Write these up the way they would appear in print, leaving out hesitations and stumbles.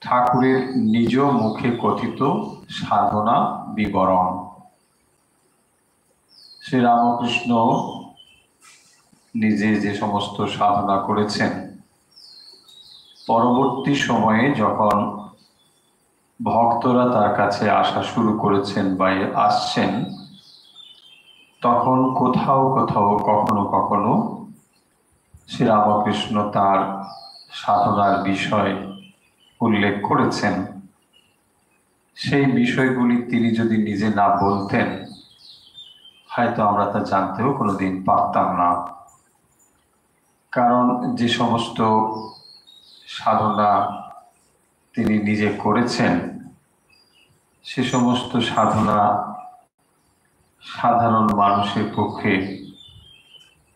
ঠাকুরের নিজ মুখে কথিত সাধনা বিবরণ। শ্রীরামকৃষ্ণ নিজে যে সমস্ত সাধনা করেছেন, পরবর্তী সময়ে যখন ভক্তরা তার কাছে আসা শুরু করেছেন বা আসছেন, তখন কোথাও কোথাও কখনো কখনো শ্রীরামকৃষ্ণ তার সাধনার বিষয় উল্লেখ করেছেন। সেই বিষয়গুলি তিনি যদি নিজে না বলতেন, হয়তো আমরা তা জানতেও কোনোদিন পারতাম না। কারণ যে সমস্ত সাধনা তিনি নিজে করেছেন, সে সমস্ত সাধনা সাধারণ মানুষের পক্ষে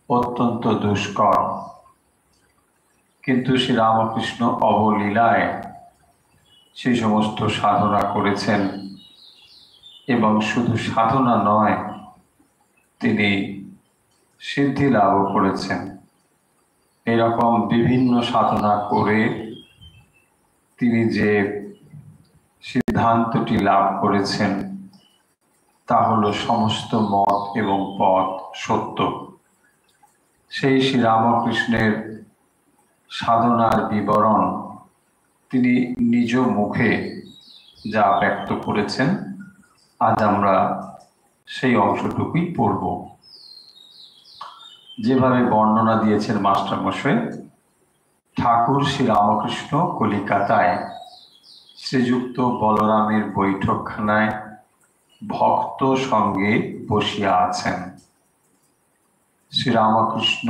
অত্যন্ত দুষ্কর। কিন্তু শ্রীরামকৃষ্ণ অবলীলায় সেই সমস্ত সাধনা করেছেন, এবং শুধু সাধনা নয়, তিনি সিদ্ধি লাভ করেছেন। এরকম বিভিন্ন সাধনা করে তিনি যে সিদ্ধান্তটি লাভ করেছেন, তা হল সমস্ত মত এবং পথ সত্য। সেই শ্রীরামকৃষ্ণের সাধনার বিবরণ তিনি নিজ মুখে যা ব্যক্ত করেছেন, আজ আমরা সেই অংশটুকুই পড়ব। যেভাবে বর্ণনা দিয়েছেন মাস্টারমশাই, ঠাকুর শ্রীরামকৃষ্ণ কলিকাতায় শ্রীযুক্ত বলরামের বৈঠকখানায় ভক্ত সঙ্গে বসিয়া আছেন। শ্রীরামকৃষ্ণ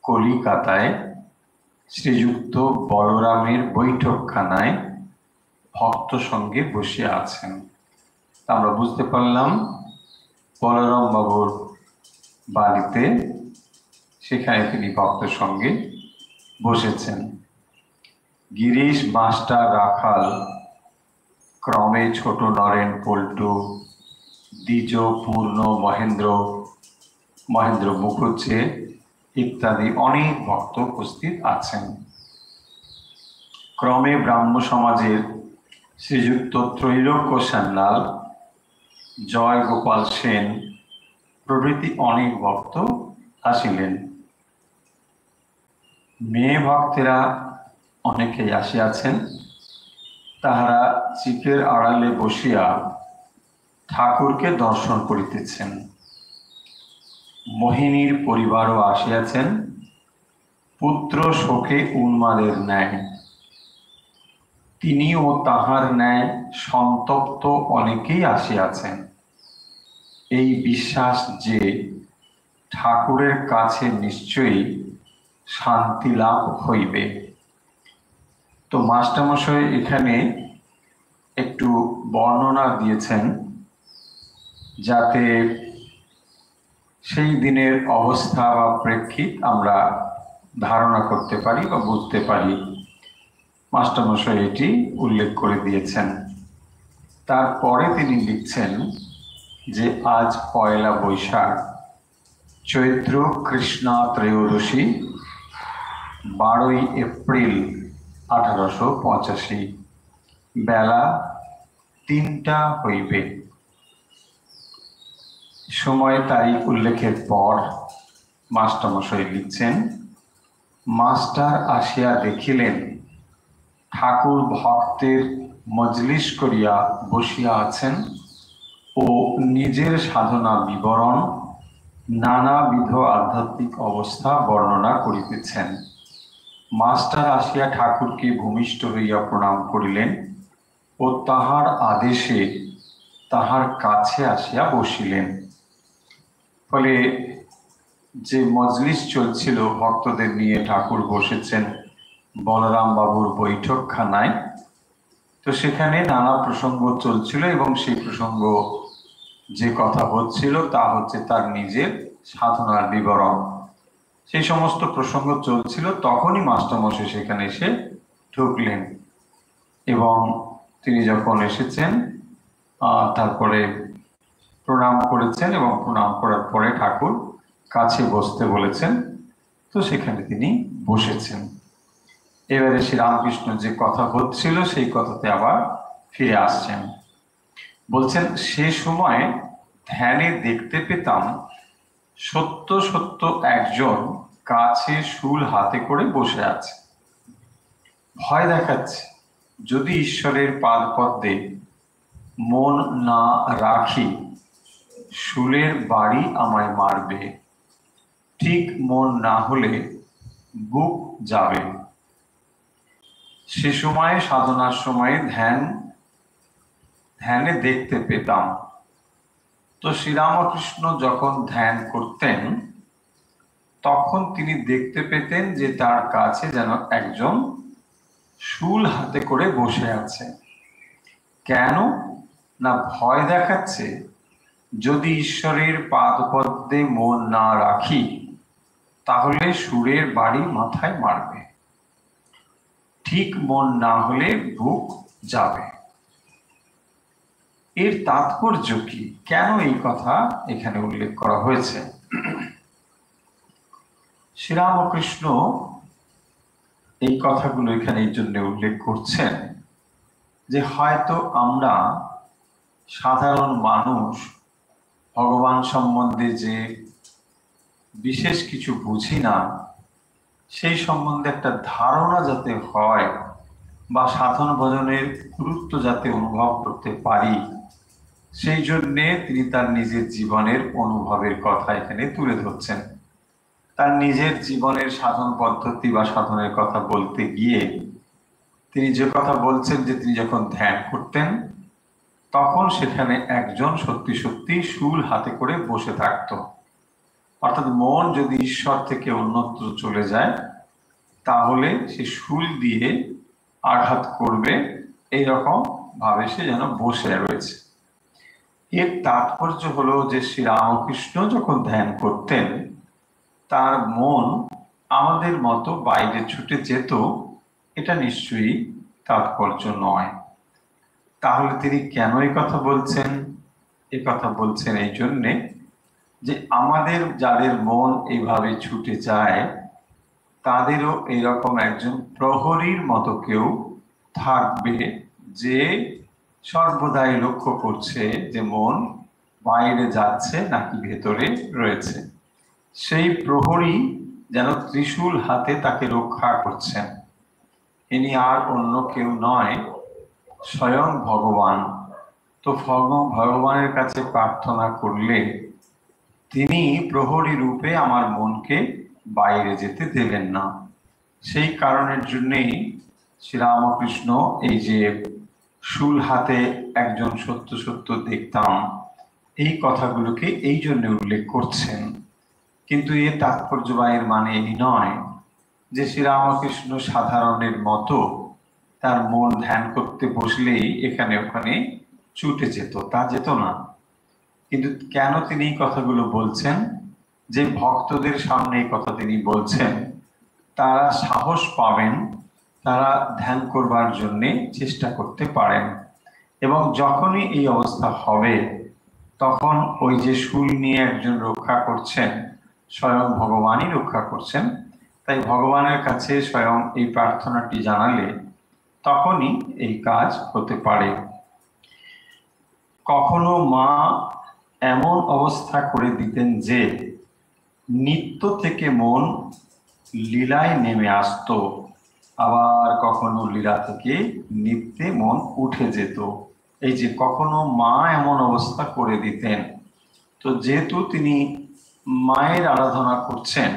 কলিকাতায় শ্রীযুক্ত বলরামের বৈঠকখানায় ভক্ত সঙ্গে বসিয়া আছেন। আমরা বুঝতে পারলাম বলরাম বাবুর বাড়িতে, সেখানে তিনি ভক্ত সঙ্গে বসেছেন। গিরিশ, মাস্টার, রাখাল, ক্রমে ছোট নরেন, পল্টু, দ্বিজ, পূর্ণ, মহেন্দ্র মুখুজ্জে ইত্যাদি অনেক ভক্ত উপস্থিত আছেন। ক্রমে ব্রাহ্ম সমাজের শ্রীযুক্ত ত্রৈলোক্য সান্যাল, জয় গোপাল সেন প্রভৃতি অনেক ভক্ত আসিলেন। মেয়ে ভক্তেরা অনেকেই আসিয়াছেন। তাহারা চিকের আড়ালে বসিয়া ঠাকুরকে দর্শন করিতেছেন। মোহিনীর পরিবারও আসিয়াছেন, পুত্র শোকে উন্মাদের ন্যায়। তিনিও তাহার ন্যায় সন্তপ্ত অনেকেই আসিয়াছেন, এই বিশ্বাস যে ঠাকুরের কাছে নিশ্চয়ই শান্তি লাভ হইবে। তো মাস্টারমশাই এখানে একটু বর্ণনা দিয়েছেন, যাতে সেই দিনের অবস্থা বা প্রেক্ষিত আমরা ধারণা করতে পারি বা বুঝতে পারি। মাস্টারমশাই এটি উল্লেখ করে দিয়েছেন। তারপরে তিনি লিখছেন যে আজ পয়লা বৈশাখ, চৈত্র কৃষ্ণা ত্রয়োদশী, 12ই এপ্রিল 1885, বেলা 3টা হইবে। সময় তারিখ উল্লেখের পর মাস্টারমশাই লিখছেন, মাস্টার আসিয়া দেখিলেন ঠাকুর ভক্তের মজলিস করিয়া বসিয়া আছেন ও নিজের সাধনা বিবরণ, নানাবিধ আধ্যাত্মিক অবস্থা বর্ণনা করিতেছেন। মাস্টার আসিয়া ঠাকুরকে ভূমিষ্ঠ হইয়া প্রণাম করিলেন ও তাহার আদেশে তাহার কাছে আসিয়া বসিলেন। ফলে যে মজলিস চলছিল, ভক্তদের নিয়ে ঠাকুর বসেছেন বলরাম বাবুর বৈঠকখানায়, তো সেখানে নানা প্রসঙ্গ চলছিল, এবং সেই প্রসঙ্গ যে কথা হচ্ছিল তা হচ্ছে তার নিজের সাধনার বিবরণ। সেই সমস্ত প্রসঙ্গ চলছিল, তখনই মাস্টারমশাই সেখানে এসে ঢুকলেন, এবং তিনি যখন এসেছেন তারপরে প্রণাম করেছেন, এবং প্রণাম করার পরে ঠাকুর কাছে বসতে বলেছেন, তো সেখানে তিনি বসেছেন। এবারে শ্রীরামকৃষ্ণ যে কথা হচ্ছিল সেই কথাতে আবার ফিরে আসছেন। বলছেন, সে সময় ধ্যানে দেখতে পেতাম সত্য সত্য একজন কাছে শূল হাতে করে বসে আছে, ভয় দেখাচ্ছে যদি ঈশ্বরের পাদপদ্মে মন না রাখি শূলের বাড়ি আমায় মারবে, ঠিক মন না হলে বুক যাবে। সে সময় সাধনার সময় ধ্যানে দেখতে পেতাম। তো শ্রীরামকৃষ্ণ যখন ধ্যান করতেন তখন তিনি দেখতে পেতেন যে তার কাছে যেন একজন শূল হাতে করে বসে আছে। কেন না ভয় দেখাচ্ছে যদি ঈশ্বরের পাদপদ্মে মন না রাখি তাহলে সুরের বাড়ি মাথায় মারবে, ঠিক মন না হলে বুক যাবে। এর তাৎপর্য কি? কেন এই কথা এখানে উল্লেখ করা হয়েছে? শ্রীরামকৃষ্ণ এই কথাগুলো এখানে এই জন্য উল্লেখ করছেন যে হয়তো আমরা সাধারণ মানুষ ভগবান সম্বন্ধে যে বিশেষ কিছু বুঝি না, সেই সম্বন্ধে একটা ধারণা যাতে হয় বা সাধন ভজনের গুরুত্ব যাতে অনুভব করতে পারি, সেই জন্যে তিনি তার নিজের জীবনের অনুভবের কথা এখানে তুলে ধরছেন। তার নিজের জীবনের সাধন পদ্ধতি বা সাধনের কথা বলতে গিয়ে তিনি যে কথা বলছেন যে তিনি যখন ধ্যান করতেন তখন সেখানে একজন সত্যি সত্যি শূল হাতে করে বসে থাকতো। অর্থাৎ মন যদি ঈশ্বর থেকে অন্যত্র চলে যায় তাহলে সে শূল দিয়ে আঘাত করবে, এইরকম ভাবে সে যেন বসে রয়েছে। এর তাৎপর্য হলো যে শ্রীরামকৃষ্ণ যখন ধ্যান করতেন তার মন আমাদের মতো বাইরে ছুটে যেত, এটা নিশ্চয়ই তাৎপর্য নয়। তাহলে তিনি কেন এই কথা বলছেন? এই কথা বলছেন এই জন্যে যে আমাদের যাদের মন এইভাবে ছুটে যায় তাদেরও এইরকম একজন প্রহরীর মতো কেউ থাকবে যে সর্বদাই লক্ষ্য করছে যে মন বাইরে যাচ্ছে নাকি ভেতরে রয়েছে। সেই প্রহরী যেন ত্রিশূল হাতে তাকে রক্ষা করছেন। ইনি আর অন্য কেউ নয়, স্বয়ং ভগবান। তো ভগবানের কাছে প্রার্থনা করলে তিনি প্রহরী রূপে আমার মনকে বাইরে যেতে দেবেন না। সেই কারণের জন্যেই শ্রীরামকৃষ্ণ এই যে শূল হাতে একজন সত্য সত্য দেখতাম এই কথাগুলোকে এই জন্য উল্লেখ করছেন। কিন্তু এর তাৎপর্য বা এর মানে এই নয় যে শ্রীরামকৃষ্ণ সাধারণের মতো তার মন ধ্যান করতে বসলেই এখানে ওখানে ছুটে যেত, তা যেত না। কিন্তু কেন তিনি এই কথাগুলো বলছেন? যে ভক্তদের সামনে এই কথা তিনি বলছেন তারা সাহস পাবেন, তারা ধ্যান করবার জন্য চেষ্টা করতে পারেন। এবং যখনই এই অবস্থা হবে তখন ওই যে শূল নিয়ে একজন রক্ষা করছেন স্বয়ং ভগবানই রক্ষা করছেন। তাই ভগবানের কাছে স্বয়ং এই প্রার্থনাটি জানালে তখনই এই কাজ হতে পারে। কখনো মা এমন অবস্থা করে দিতেন যে নিত্য থেকে মন লীলায় নেমে আসতো, আবার কখনো লীলা থেকে নিত্যে মন উঠে যেত। এই যে কখনো মা এমন অবস্থা করে দিতেন, তো যেহেতু তিনি মায়ের আরাধনা করছেন,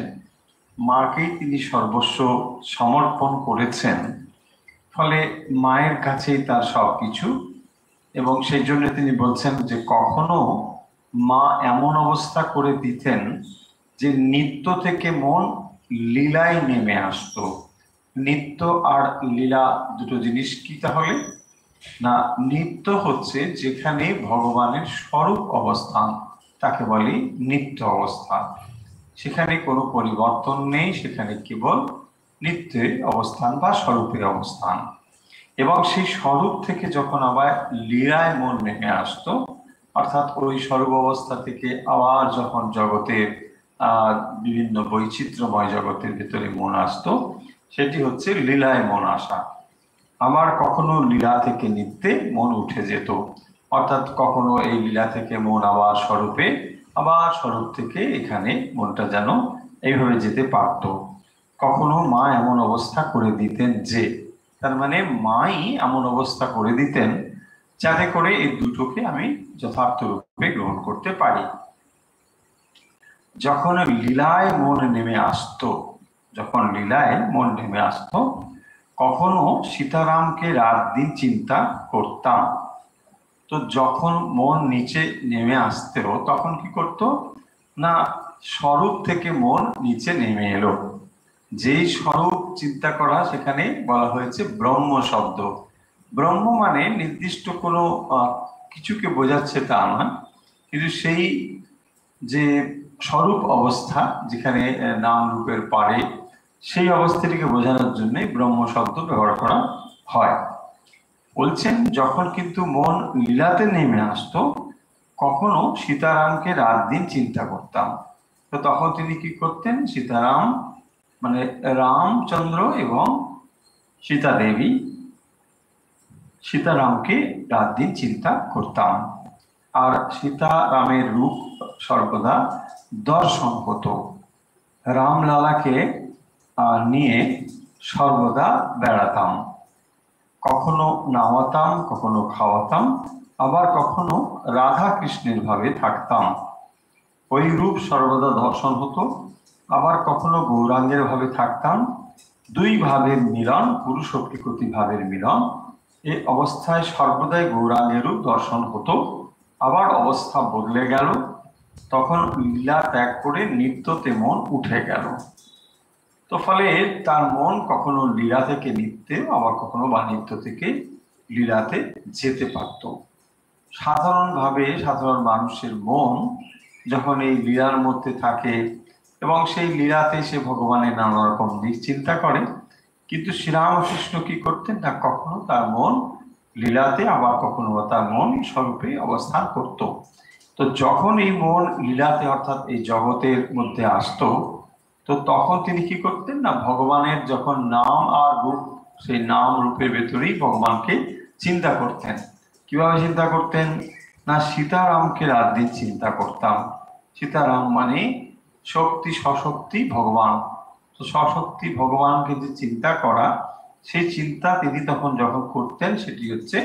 মাকেই তিনি সর্বস্ব সমর্পণ করেছেন, ফলে মায়ের কাছেই তার সবকিছু। এবং সেই জন্য তিনি বলছেন যে কখনো মা এমন অবস্থা করে দিতেন যে নিত্য থেকে মন লীলায় নেমে আসতো। নিত্য আর লীলা দুটো জিনিস কি তাহলে? না, নিত্য হচ্ছে যেখানে ভগবানের স্বরূপ অবস্থান, তাকে বলি নিত্য অবস্থান। সেখানে কোনো পরিবর্তন নেই, সেখানে কেবল নিত্যের অবস্থান বা স্বরূপের অবস্থান। এবং সেই স্বরূপ থেকে যখন আবার লীলায় মন নেমে আসতো, অর্থাৎ ওই স্বরূপ অবস্থা থেকে আবার যখন জগতের বিভিন্ন বৈচিত্র্যময় জগতের ভেতরে মন আসতো, সেটি হচ্ছে লীলায় মন আসা। আবার কখনো লীলা থেকে নৃত্যে মন উঠে যেত, অর্থাৎ কখনো এই লীলা থেকে মন আবার স্বরূপে, আবার স্বরূপ থেকে এখানে মনটা যেন এইভাবে যেতে পারত। কখনো মা এমন অবস্থা করে দিতেন যে, তার মানে মাই এমন অবস্থা করে দিতেন যাতে করে এই দুটোকে আমি যথার্থ রূপে গ্রহণ করতে পারি। যখন লীলায় মন নেমে আসতো, যখন লীলায় মন নেমে আসতো, কখনো সীতারামকে রাত দিন চিন্তা করতাম। তো যখন মন নিচে নেমে আসতো তখন কি করতো না, স্বরূপ থেকে মন নিচে নেমে এলো। যেই স্বরূপ চিন্তা করা সেখানে বলা হয়েছে ব্রহ্ম শব্দ। ব্রহ্ম মানে নির্দিষ্ট কোনো কিছুকে বোঝাচ্ছে তা নয়, কিন্তু সেই যে স্বরূপ অবস্থা যেখানে নাম রূপের পারে, সেই অবস্থাটিকে বোঝানোর জন্য ব্রহ্ম শব্দ ব্যবহার করা হয়। বলছেন যখন কিন্তু মন লীলাতে নেমে আসতো, কখনো সীতারামকে রাত দিন চিন্তা করতাম। তো তখন তিনি কি করতেন, সীতারাম মানে রামচন্দ্র এবং সীতা দেবী, সীতারামকে রাত দিন চিন্তা করতাম। আর সীতারামের রূপ সর্বদা দর্শন হতো। রামলালাকে নিয়ে সর্বদা বেড়াতাম, কখনো নাওয়াতাম, কখনো খাওয়াতাম, আবার কখনো রাধা কৃষ্ণের ভাবে থাকতাম। ওই রূপ সর্বদা দর্শন হতো। আবার কখনো গৌরাঙ্গের ভাবে থাকতাম। দুই ভাবের মিলন, পুরুষ ও প্রকৃতি ভাবের মিলন, এই অবস্থায় সর্বদাই গৌরাঙ্গের রূপ দর্শন হতো। আবার অবস্থা বদলে গেল, তখন লীলা ত্যাগ করে নিত্যতে মন উঠে গেল। তো ফলে তার মন কখনো লীলা থেকে নিত্যে, আবার কখনো বা নিত্য থেকে লীলাতে যেতে পারত। সাধারণভাবে সাধারণ মানুষের মন যখন এই লীলার মধ্যে থাকে এবং সেই লীলাতে সে ভগবানের নানা রকম দিক চিন্তা করে, কিন্তু শ্রীরামকৃষ্ণ কি করতেন না, কখনো তার মন লীলাতে, আবার কখনো তার মন স্বরূপে অবস্থান করত। তো যখন এই মন লীলাতে অর্থাৎ এই জগতের মধ্যে আসতো, তো তখন তিনি কি করতেন না, ভগবানের যখন নাম আর রূপ, সেই নাম রূপের ভেতরেই ভগবানকে চিন্তা করতেন। কিভাবে চিন্তা করতেন না, সীতারামকে রাত দিন চিন্তা করতাম। সীতারাম মানে শক্তি, সশক্তি ভগবান। তো সশক্তি ভগবানকে যে চিন্তা করা, সেই চিন্তা তিনি তখন যখন করতেন সেটি হচ্ছে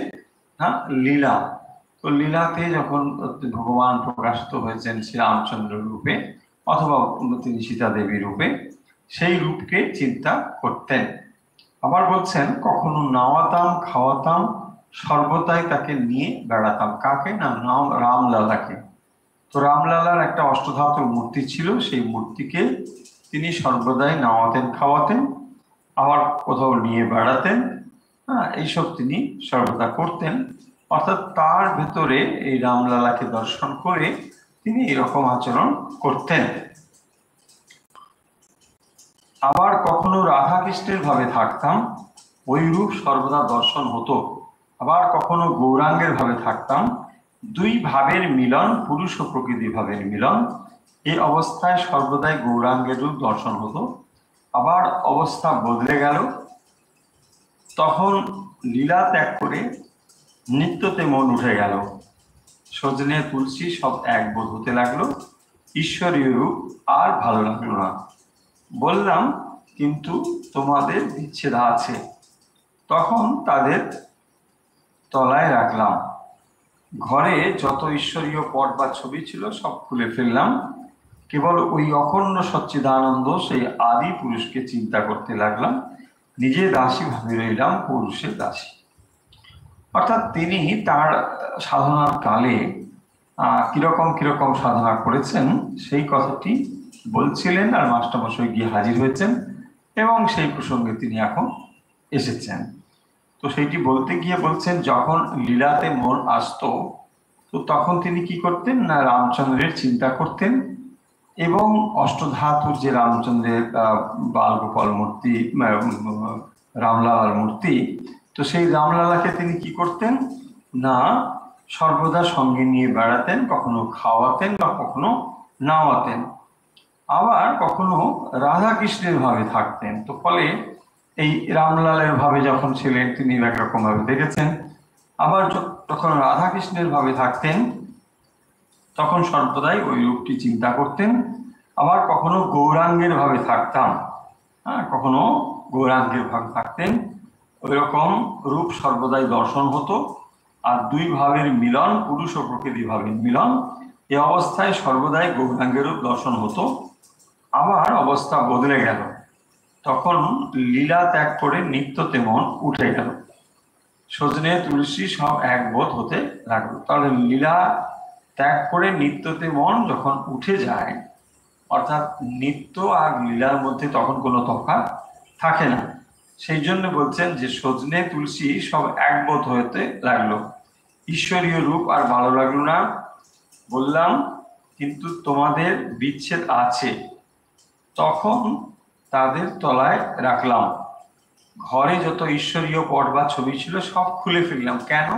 না লীলা। তো লীলাতে যখন ভগবান প্রকাশিত হয়েছেন শ্রীরামচন্দ্র রূপে অথবা তিনি সীতা দেবী রূপে, সেই রূপকে চিন্তা করতেন। আবার বলছেন কখনো নাওয়াতাম, খাওয়াতাম, সর্বদাই তাকে নিয়ে বেড়াতাম। কাকে না, রামলালাকে। তো রামলালার একটা অষ্টধাতুর মূর্তি ছিল, সেই মূর্তিকে তিনি সর্বদাই নাওয়াতেন, খাওয়াতেন, আবার কোথাও নিয়ে বেড়াতেন। এইসব তিনি সর্বদা করতেন। অর্থাৎ তার ভেতরে এই রামলালাকে দর্শন করে তিনি এরকম আচরণ করতেন। আবার কখনো রাধা কৃষ্ণের ভাবে থাকতাম, ওই রূপ সর্বদা দর্শন হতো। আবার কখনো গৌরাঙ্গের ভাবে থাকতাম, দুই ভাবের মিলন, পুরুষ ও প্রকৃতি ভাবের মিলন, এই অবস্থায় সর্বদাই গৌরাঙ্গের রূপ দর্শন হতো। আবার অবস্থা বদলে গেল, তখন লীলা ত্যাগ করে নিত্যতে মন উঠে গেল। সজনে তুলসী সব এক বোধ হতে লাগলো, ঈশ্বরীয় রূপ আর ভালো লাগলো না। বললাম কিন্তু তোমাদের বিচ্ছেদ আছে। তখন তাদের তলায় রাখলাম। ঘরে যত ঈশ্বরীয় পট বা ছবি ছিল সব খুলে ফেললাম। কেবল ওই অখণ্ড সচ্চিদানন্দ সেই আদি পুরুষকে চিন্তা করতে লাগলাম। নিজে দাসী ভাবে রইলাম, পুরুষের দাসী। অর্থাৎ তিনি তার সাধনার কালে কিরকম কিরকম সাধনা করেছেন সেই কথাটি বলছিলেন, আর মাস্টারমশাই গিয়ে হাজির হয়েছেন এবং সেই প্রসঙ্গে তিনি এখন এসেছেন। তো সেইটি বলতে গিয়ে বলছেন যখন লীলাতে মন আসতো, তো তখন তিনি কি করতেন না, রামচন্দ্রের চিন্তা করতেন এবং অষ্টধাতুর যে রামচন্দ্রের বালগোপাল মূর্তি, রামলালার মূর্তি, তো সেই রামলালাকে তিনি কি করতেন না, সর্বদা সঙ্গে নিয়ে বেড়াতেন, কখনো খাওয়াতেন বা কখনো নাওয়াতেন। আবার কখনো রাধা কৃষ্ণের ভাবে থাকতেন। তো ফলে এই রামলালের ভাবে যখন ছিলেন তিনি একরকম ভাবে দেখেছেন, আবার যখন রাধাকৃষ্ণের ভাবে থাকতেন তখন সর্বদাই ওই রূপটি চিন্তা করতেন। আবার কখনো গৌরাঙ্গের ভাবে থাকতাম, কখনো গৌরাঙ্গের ভাবে থাকতেন, ওই রকম রূপ সর্বদাই দর্শন হতো। আর দুই ভাবের মিলন, পুরুষ ও প্রকৃতি ভাবের মিলন, এ অবস্থায় সর্বদাই গৌরাঙ্গের রূপ দর্শন হতো। আবার অবস্থা বদলে গেল, তখন লীলা ত্যাগ করে নিত্যতে মন উঠে গেল। সজনে তুলসী সব এক বোধ হতে লাগলো। তাহলে লীলা ত্যাগ করে নিত্যতে মন যখন উঠে যায়, অর্থাৎ নিত্য আর লীলার মধ্যে তখন কোনো তফাৎ থাকে না। সেই জন্য বলছেন যে সজনে তুলসী সব একবোধ হতে লাগলো। ঈশ্বরীয় রূপ আর ভালো লাগলো না, বললাম কিন্তু তোমাদের বিচ্ছেদ আছে, তখন তাদের তলায় রাখলাম। ঘরে যত ঈশ্বরীয় পট বা ছবি ছিল সব খুলে ফেললাম। কেন?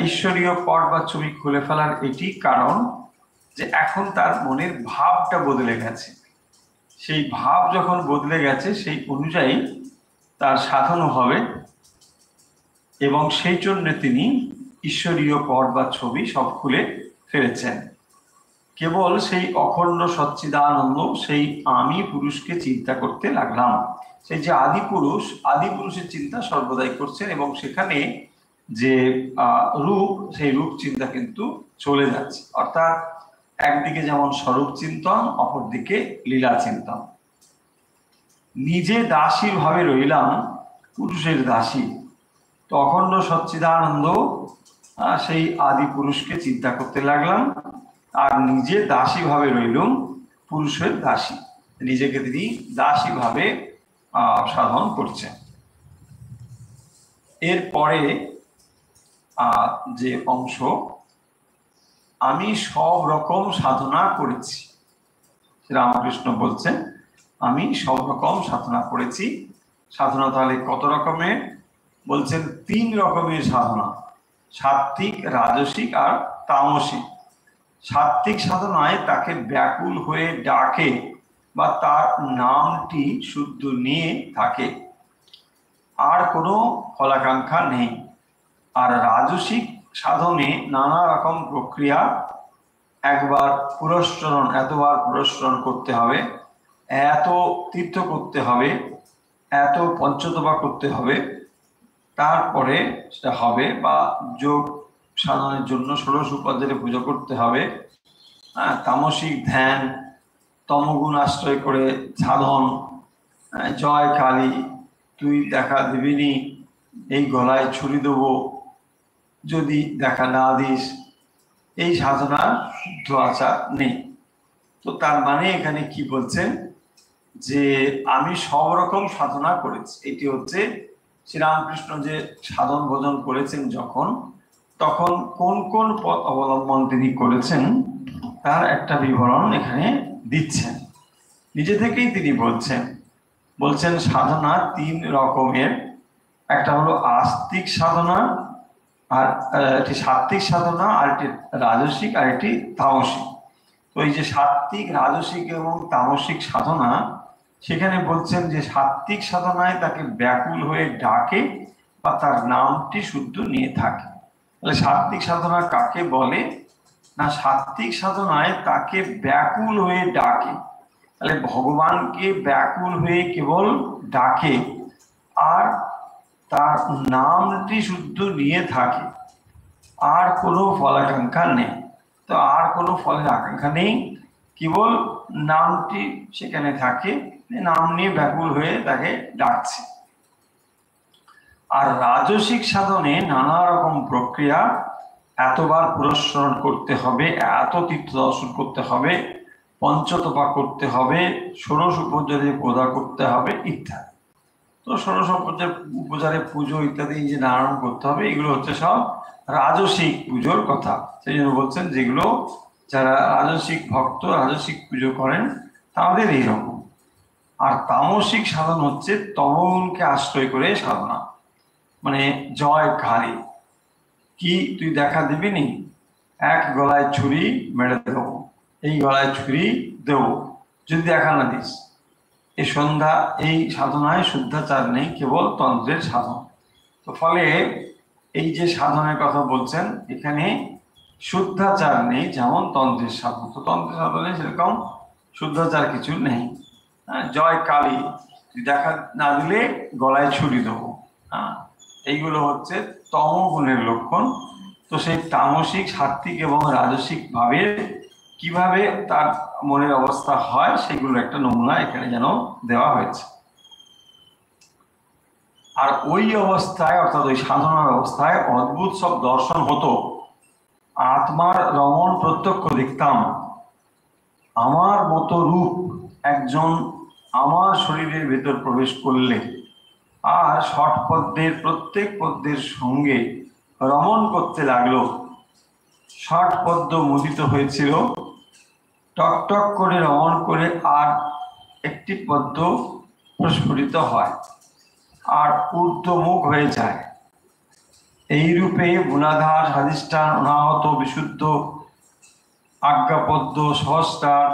ঈশ্বরীয় পট বা ছবি খুলে ফেলার এটি কারণ যে এখন তার মনের ভাবটা বদলে গেছে। সেই ভাব যখন বদলে গেছে সেই অনুযায়ী তার সাধনও হবে, এবং সেই জন্য তিনি ঈশ্বরীয় পট বা ছবি সব খুলে ফেলেছেন। কেবল সেই অখণ্ড সচ্চিদানন্দ, সেই আমি পুরুষকে চিন্তা করতে লাগলাম। সেই যে আদি পুরুষের চিন্তা সর্বদাই করছেন, এবং সেখানে যে রূপ, সেই রূপ চিন্তা কিন্তু চলে যাচ্ছে। অর্থাৎ একদিকে যেমন স্বরূপ চিন্তন, অপরদিকে লীলা চিন্তন। নিজে দাসী ভাবে রইলাম, পুরুষের দাসী। তো অখণ্ড সচ্চিদানন্দ, সেই আদি পুরুষকে চিন্তা করতে লাগলাম, আর নিজে দাসী ভাবে রইলুম, পুরুষের দাসী। নিজেকে তিনি দাসী ভাবে সাধন করছেন। এরপরে যে অংশ, আমি সব রকম সাধনা করেছি। রামকৃষ্ণ বলছেন আমি সব রকম সাধনা করেছি। সাধনা তাহলে কত রকমের? বলছেন 3 রকমের সাধনা, সাত্ত্বিক, রাজসিক আর তামসিক। সাত্ত্বিক সাধনায় তাকে ব্যাকুল হয়ে ডাকে বা তার নামটি শুদ্ধ নিয়ে থাকে, আর কোনো ফলাকাঙ্ক্ষা নেই। আর রাজসিক সাধনে নানা রকম প্রক্রিয়া, একবার পুরস্চরণ, এতবার পুরস্চরণ করতে হবে, এত তীর্থ করতে হবে, এত পঞ্চতপা করতে হবে, তারপরে সেটা হবে। বা যোগ সাধনের জন্য 16 উপাধ্যায়ের পুজো করতে হবে। তামসিক ধ্যান, তমগুণ আশ্রয় করে সাধন, জয় কালী, তুই দেখা দিবিনি, এই গলায় ছুরি দেবো যদি দেখা না দিস, এই সাধনার শুদ্ধ আচার নেই। তো তার মানে এখানে কি বলছেন যে আমি সব রকম সাধনা করেছি। এটি হচ্ছে শ্রীরামকৃষ্ণ যে সাধন ভোজন করেছেন যখন, তখন কোন কোন পথ অবলম্বন তিনি করেছেন তার একটা বিবরণ এখানে দিচ্ছেন। নিজে থেকেই তিনি বলছেন সাধনা 3 রকমের। একটা হলো আস্তিক সাধনা, আর একটি সাত্ত্বিক সাধনা, আর একটি রাজসিক, আর একটি তামসিক। তো এই যে সাত্ত্বিক, রাজসিক এবং তামসিক সাধনা, সেখানে বলছেন যে সাত্ত্বিক সাধনায় তাকে ব্যাকুল হয়ে ডাকে বা তার নামটি শুদ্ধ নিয়ে থাকে। তাহলে সাত্ত্বিক সাধনা কাকে বলে না? সাত্ত্বিক সাধনায় তাকে ব্যাকুল হয়ে ডাকে, তাহলে ভগবানকে ব্যাকুল হয়ে কেবল ডাকে, আর তার নামটি শুদ্ধ নিয়ে থাকে, আর কোনো ফলাকাঙ্ক্ষা নেই। তো আর কোনো ফলের আকাঙ্ক্ষা নেই, কেবল নামটি সেখানে থাকে, নাম নিয়ে ব্যাকুল হয়ে তাকে ডাকছে। আর রাজসিক সাধনে নানা রকম প্রক্রিয়া, এতবার পুরস্চরণ করতে হবে, এত তীর্থ দর্শন করতে হবে, পঞ্চতপা করতে হবে, 16 উপচারে পূজা করতে হবে ইত্যাদি। তো 16 উপচারে পুজো ইত্যাদি যে নারায়ণ করতে হবে, এগুলো হচ্ছে সব রাজসিক পুজোর কথা। সেই জন্য বলছেন যেগুলো যারা রাজসিক ভক্ত, রাজসিক পুজো করেন তাদের এইরকম। আর তামসিক সাধন হচ্ছে তমগুণকে আশ্রয় করে সাধনা, মানে জয় কালী, কি তুই দেখা দিবি নি, এক গলায় ছুরি মেরে দেবো, এই গলায় ছুরি দেবো যদি দেখা না দিস। এই সন্ধ্যা এই সাধনায় শুদ্ধাচার নেই, কেবল তন্ত্রের সাধন। তো ফলে এই যে সাধনের কথা বলছেন এখানে শুদ্ধাচার নেই, যেমন তন্ত্রের সাধন। তো তন্ত্রের সাধনে সেরকম শুদ্ধাচার কিছু নেই। জয় কালী দেখা না দিলে গলায় ছুরি দেবো, এইগুলো হচ্ছে তমগুণের লক্ষণ। তো সেই তামসিক, সাত্ত্বিক এবং রাজসিক ভাবে কিভাবে তার মনের অবস্থা হয় সেগুলো একটা নমুনা এখানে যেন দেওয়া হয়েছে। আর ওই অবস্থায়, অর্থাৎ ওই সাধনার অবস্থায় অদ্ভুত সব দর্শন হতো। আত্মার রমণ প্রত্যক্ষ দেখতাম। আমার মতো রূপ একজন আমার শরীরের ভেতর প্রবেশ করলে আর ষট পদ্মের প্রত্যেক পদ্মের সঙ্গে রমণ করতে লাগলো। ষট পদ্ম মুদিত হয়েছিল, টক টক করে রমণ করে আর একটি পদ্ম প্রস্ফুটিত হয় আর ঊর্ধ্বমুখ হয়ে যায়। এই রূপে মূলাধার, স্বাধিষ্ঠান, অনাহত, বিশুদ্ধ, আজ্ঞাপদ্ম, সহস্রার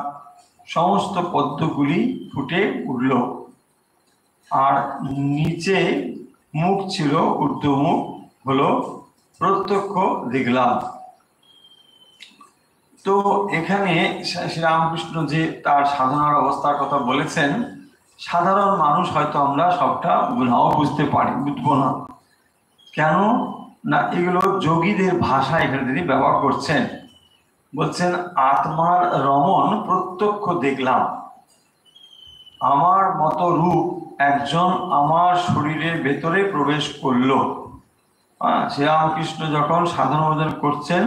সমস্ত পদ্মগুলি ফুটে উঠল। আর নিচে মুখ ছিল, ঊর্ধ্বমুখ হলো, প্রত্যক্ষ দেখলাম। তো এখানে শ্রীরামকৃষ্ণ যে তার সাধনার অবস্থার কথা বলেছেন, সাধারণ মানুষ হয়তো আমরা সবটা নাও বুঝতে পারি, বুঝবো না। কেন না, এগুলো যোগীদের ভাষা এখানে তিনি ব্যবহার করছেন। বলছেন আত্মার রমণ প্রত্যক্ষ দেখলাম, আমার মতো রূপ একজন আমার শরীরের ভেতরে প্রবেশ করলো। শ্রীরামকৃষ্ণ যখন সাধন ভজন করছেন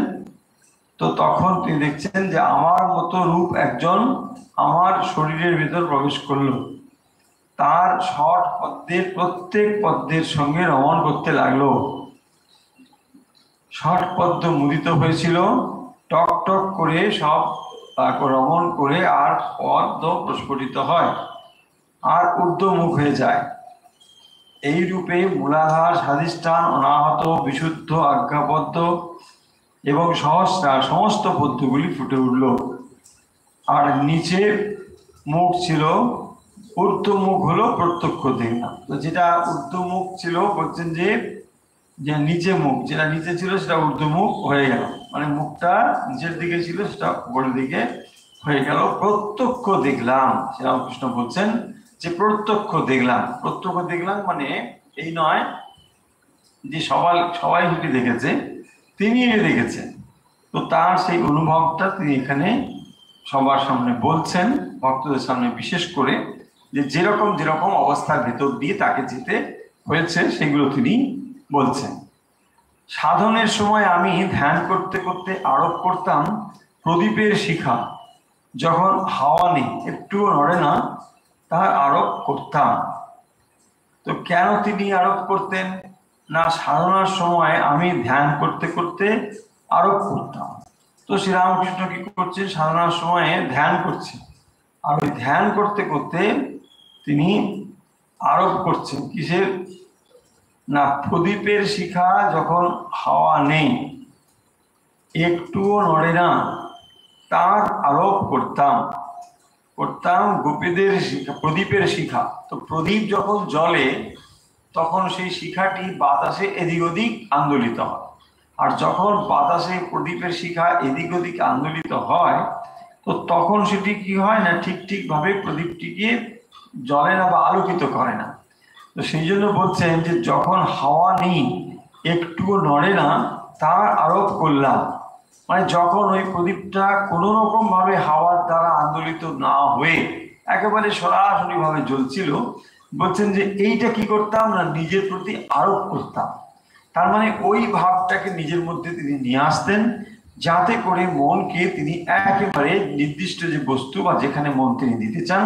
তো তখন তিনি দেখছেন যে আমার মতো রূপ একজন আমার শরীরের ভেতর প্রবেশ করলো, তার ষট পদ্মের প্রত্যেক পদ্মের সঙ্গে রমণ করতে লাগলো। ষট পদ্ম মুদিত হয়েছিল, টক টক করে সব রমণ করে আর পদ্ম প্রস্ফুটিত হয় আর ঊর্ধ্বমুখ হয়ে যায়। এই রূপে মূলাধার, স্বাধিষ্ঠান, অনাহত, বিশুদ্ধ, আজ্ঞাপদ্ম এবং সহস্রার সমস্ত পদ্মগুলি ফুটে উঠল। আর নিচে মুখ ছিল, ঊর্ধ্বমুখ হলো প্রত্যক্ষ দেখলাম। তো যেটা ঊর্ধ্বমুখ ছিল বলছেন যে নিচে মুখ, যেটা নিচে ছিল সেটা ঊর্ধ্বমুখ হয়ে গেল, মানে মুখটা নিচের দিকে ছিল সেটা উপরের দিকে হয়ে গেল। প্রত্যক্ষ দেখলাম, শ্রীরামকৃষ্ণ বলছেন যে প্রত্যক্ষ দেখলাম। প্রত্যক্ষ দেখলাম মানে এই নয় যে সবাই যেটি দেখেছে তিনি দেখেছেন। তো তার সেই অনুভবটা তিনি এখানে সবার সামনে বলছেন, ভক্তদের সামনে বিশেষ করে, যে যেরকম যেরকম অবস্থার ভেতর দিয়ে তাকে যেতে হয়েছে সেগুলো তিনি বলছেন। সাধনের সময় আমি ধ্যান করতে করতে আরোপ করতাম প্রদীপের শিখা, যখন হাওয়া নেই, একটুও নড়ে না, তার আরোপ করতাম। তো কেন তিনি আরোপ করতেন না, সাধনার সময় আমি ধ্যান করতে করতে আরোপ করতাম। তো শ্রীরামকৃষ্ণ কি করছেন, সাধনার সময়ে ধ্যান করছেন, আর ওই ধ্যান করতে করতে তিনি আরোপ করছেন কিসের না, প্রদীপের শিখা যখন হাওয়া নেই, একটুও নড়ে না, তার আরোপ করতাম গোপীদের শিখা, প্রদীপের শিখা। তো প্রদীপ যখন জ্বলে তখন সেই শিখাটি বাতাসে এদিক ওদিক আন্দোলিত হয়, আর যখন বাতাসে প্রদীপের শিখা এদিক ওদিক আন্দোলিত হয় তো তখন সেটি কি হয় না, ঠিক ভাবে প্রদীপটিকে জ্বলে না বা আলোকিত করে না। তো সেই জন্য বলছেন যে যখন হাওয়া নেই, একটুও নড়ে না, তার আরোপ করলাম। মানে যখন ওই প্রদীপটা কোনো রকম ভাবে হাওয়ার দ্বারা আন্দোলিত না হয়ে একেবারে সরাসরি ভাবে জ্বলছিল, বলছেন যে এইটা কি করতাম না, নিজের প্রতি আরোপ করতাম। তার মানে ওই ভাবটাকে নিজের মধ্যে তিনি নিয়ে আসতেন, যাতে করে মনকে তিনি একেবারে নির্দিষ্ট যে বস্তু বা যেখানে মন তিনি দিতে চান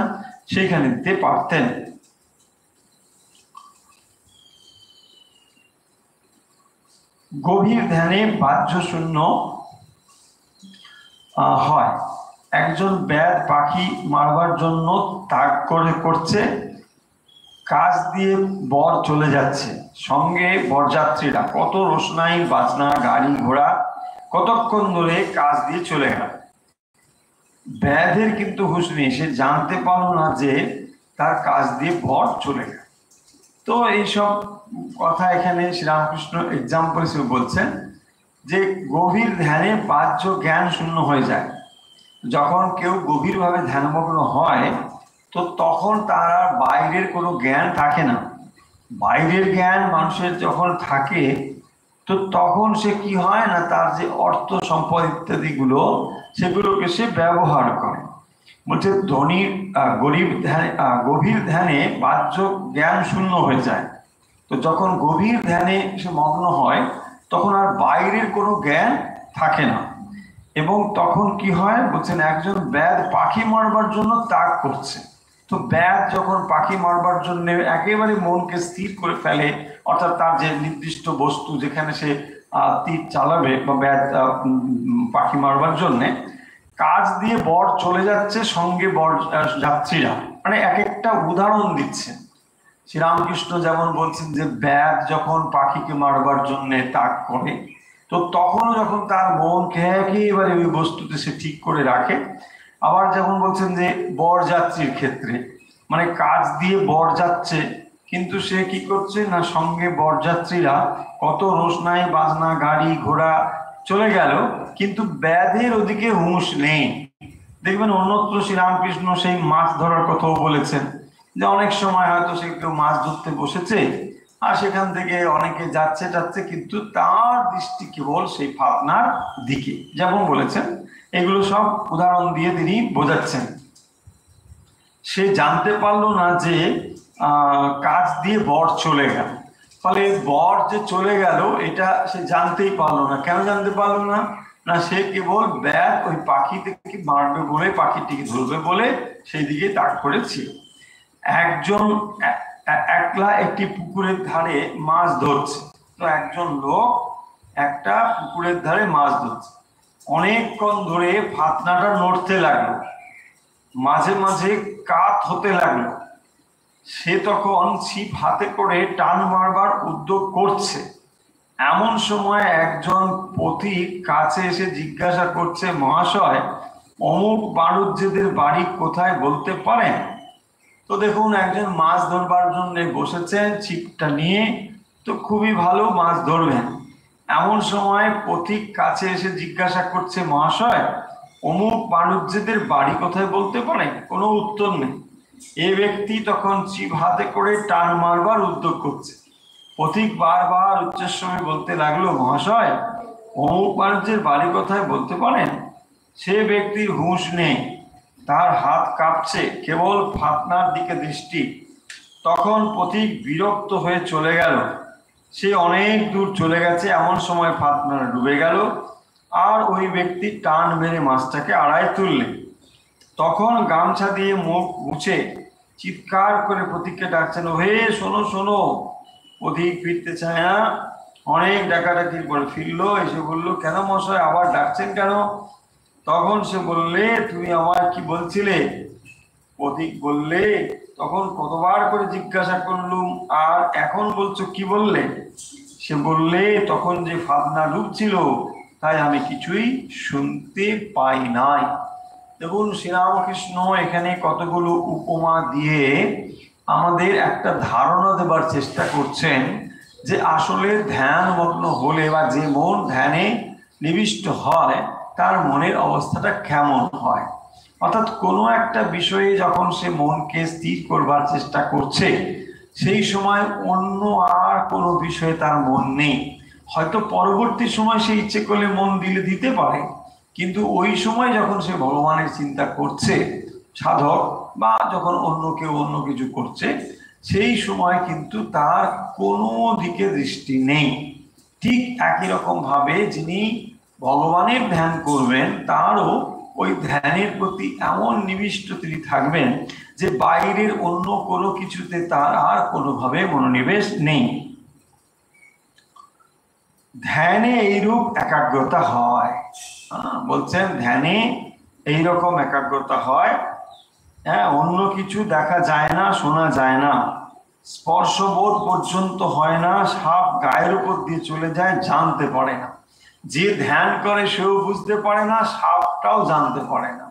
সেইখানে দিতে পারতেন। গভীর ধ্যানে বাহ্য শূন্য হয়। একজন ব্যাধ পাখি মারবার জন্য তাক করছে, কাজ দিয়ে বর চলে যাচ্ছে, সঙ্গে বরযাত্রীরা, কত রোশনাই, বাজনা, গাড়ি ঘোড়া, কতক্ষণ ধরে কাজ দিয়ে চলে গেল। ব্যাধের কিন্তু হুঁশ নেই, সে জানতে পারল না যে তার কাজ দিয়ে বর চলে গেল। তো এইসব কথা এখানে শ্রীরামকৃষ্ণ এক্সাম্পল হিসেবে বলছেন যে গভীর ধ্যানে বাহ্য জ্ঞান শূন্য হয়ে যায়। যখন কেউ গভীরভাবে ধ্যানমগ্ন হয় তো তখন তার আর বাইরের কোনো জ্ঞান থাকে না। বাইরের জ্ঞান মানুষের যখন থাকে তো তখন সে কি হয় না, তার যে অর্থ সম্পদ ইত্যাদি গুলো সেগুলোকে সে ব্যবহার করে। বলছে ধনীর গরিব ধ্যানে গভীর ধ্যানে বাহ্য জ্ঞান শূন্য হয়ে যায়। তো যখন গভীর ধ্যানে সে মগ্ন হয় তখন আর বাইরের কোনো জ্ঞান থাকে না। এবং তখন কি হয় বলছেন, একজন ব্যাধ পাখি মারবার জন্য তাক করছে। তো ব্যাধ যখন পাখি মারবার জন্য একেবারে মনকে স্থির করে ফেলে, অর্থাৎ তার যে নির্দিষ্ট বস্তু যেখানে সে তীর চালাবে বা ব্যাধ পাখি মারবার জন্যে, কাজ দিয়ে বর চলে যাচ্ছে, সঙ্গে বর যাত্রীরা। মানে এক একটা উদাহরণ দিচ্ছে শ্রীরামকৃষ্ণ। যেমন বলছেন যে ব্যাধ যখন পাখিকে মারবার জন্য তাক করে তো তখনও যখন তার মনকে একেবারে ওই বস্তুতে সে ঠিক করে রাখে। আবার যেমন বলছেন যে বরযাত্রীর ক্ষেত্রে, মানে কাজ দিয়ে বর যাচ্ছে কিন্তু সে কি করছে না, সঙ্গে বরযাত্রীরা কত রোশনাই বাজনা গাড়ি ঘোড়া চলে গেল কিন্তু ব্যাধের ওদিকে হুঁশ নেই। দেখবেন অন্যত্র শ্রীরামকৃষ্ণ সেই মাছ ধরার কথাও বলেছেন, যে অনেক সময় হয়তো সে কেউ মাছ ধরতে বসেছে আর সেখান থেকে অনেকে যাচ্ছে যাচ্ছে কিন্তু তার দৃষ্টি কেবল সেই ফাতনার দিকে, যেমন বলেছেন। এগুলো সব উদাহরণ দিয়ে তিনি বোঝাচ্ছেন। সে জানতে পারলো না যে কাজ দিয়ে বর চলে গেল, ফলে বর যে চলে গেল এটা সে জানতেই পারলো না। কেন জানতে পারলো না, না সে কেবল ব্যাগ ওই পাখিটিকে মারবে বলে, পাখিটিকে ধরবে বলে সেই দিকে তাক করেছিল। একজন একলা একটি পুকুরের ধারে মাছ ধরছে। তো একজন লোক একটা পুকুরের ধারে মাছ ধরছে, অনেকক্ষণ ধরে ফাতনাটা নড়তে লাগলো, মাঝে মাঝে কাত হতে লাগলো। সে তখন ছিপ হাতে করে টান মারবার উদ্যোগ করছে। এমন সময় একজন পথিক কাছে এসে জিজ্ঞাসা করছে, মহাশয় অমুক বাড়ুজ্যেদের বাড়ি কোথায় বলতে পারেন? তো দেখুন, একজন মাছ ধরবার জন্য বসেছেন ছিপটা নিয়ে, তো খুবই ভালো মাছ ধরবেন। এমন সময় পথিক কাছে এসে জিজ্ঞাসা করছে, মহাশয় অমুক বাণুজ্যেদের বাড়ি কোথায় বলতে পারেন? কোনো উত্তর নেই। এ ব্যক্তি তখন ছিপ হাতে করে টান মারবার উদ্যোগ করছে। পথিক বারবার উচ্চস্বরে বলতে লাগলো, মহাশয় অমুক বাণুজ্যের বাড়ি কোথায় বলতে পারেন? সে ব্যক্তির হুঁশ নেই, তার হাত কাঁপছে, কেবল ফাতনার দিকে দৃষ্টি। তখন পথিক বিরক্ত হয়ে চলে গেল। সে অনেক দূর চলে গেছে, এমন সময় ফাতনা ডুবে গেল আর ওই ব্যক্তি টান মেরে মাছটাকে আড়ায় তুললেন। তখন গামছা দিয়ে মুখ মুছে চিৎকার করে পথিককে ডাকছেন, হে শোনো শোনো। পথিক ফিরতে চায় না, অনেক ডাকাডাকির পরে ফিরলো, এসে বললো, কেন মশাই আবার ডাকছেন কেন? তখন সে বললে, তুমি আমায় কি বলছিলে? পথিক বললে, তখন কতবার করে জিজ্ঞাসা করলুম আর এখন বলছো কি বললে? সে বললে, তখন যে ফাতনা ডুবছিল তাই আমি কিছুই শুনতে পাই নাই। দেখুন শ্রীরামকৃষ্ণ এখানে কতগুলো উপমা দিয়ে আমাদের একটা ধারণা দেবার চেষ্টা করছেন যে আসলে ধ্যান মগ্ন হলে বা যে মন ধ্যানে নিবিষ্ট হয় তার মনের অবস্থাটা কেমন হয়। অর্থাৎ কোনো একটা বিষয়ে যখন সে মনকে স্থির করবার চেষ্টা করছে সেই সময় অন্য আর কোনো বিষয়ে তার মন নেই। হয়তো পরবর্তী সময় সে ইচ্ছে করলে মন দিতে পারে, কিন্তু ওই সময় যখন সে ভগবানের চিন্তা করছে সাধক, বা যখন অন্য কেউ অন্য কিছু করছে, সেই সময় কিন্তু তার কোনো দিকে দৃষ্টি নেই। ঠিক একই রকম ভাবে যিনি ভগবানের ধ্যান করবেন তারও ওই ধ্যানের প্রতি এমন নিবিষ্ট তিনি থাকবেন যে বাইরের অন্য কোনো কিছুতে তার আর কোনোভাবে মনোনিবেশ নেই। ধ্যানে এইরূপ একাগ্রতা হয়, বলছেন ধ্যানে এইরকম একাগ্রতা হয়। হ্যাঁ, অন্য কিছু দেখা যায় না, শোনা যায় না, স্পর্শবোধ পর্যন্ত হয় না, সাপ গায়ের উপর দিয়ে চলে যায় জানতে পারে না। যে ধ্যান করে সেও বুঝতে পারে না, সাপটাও জানতে পারে না।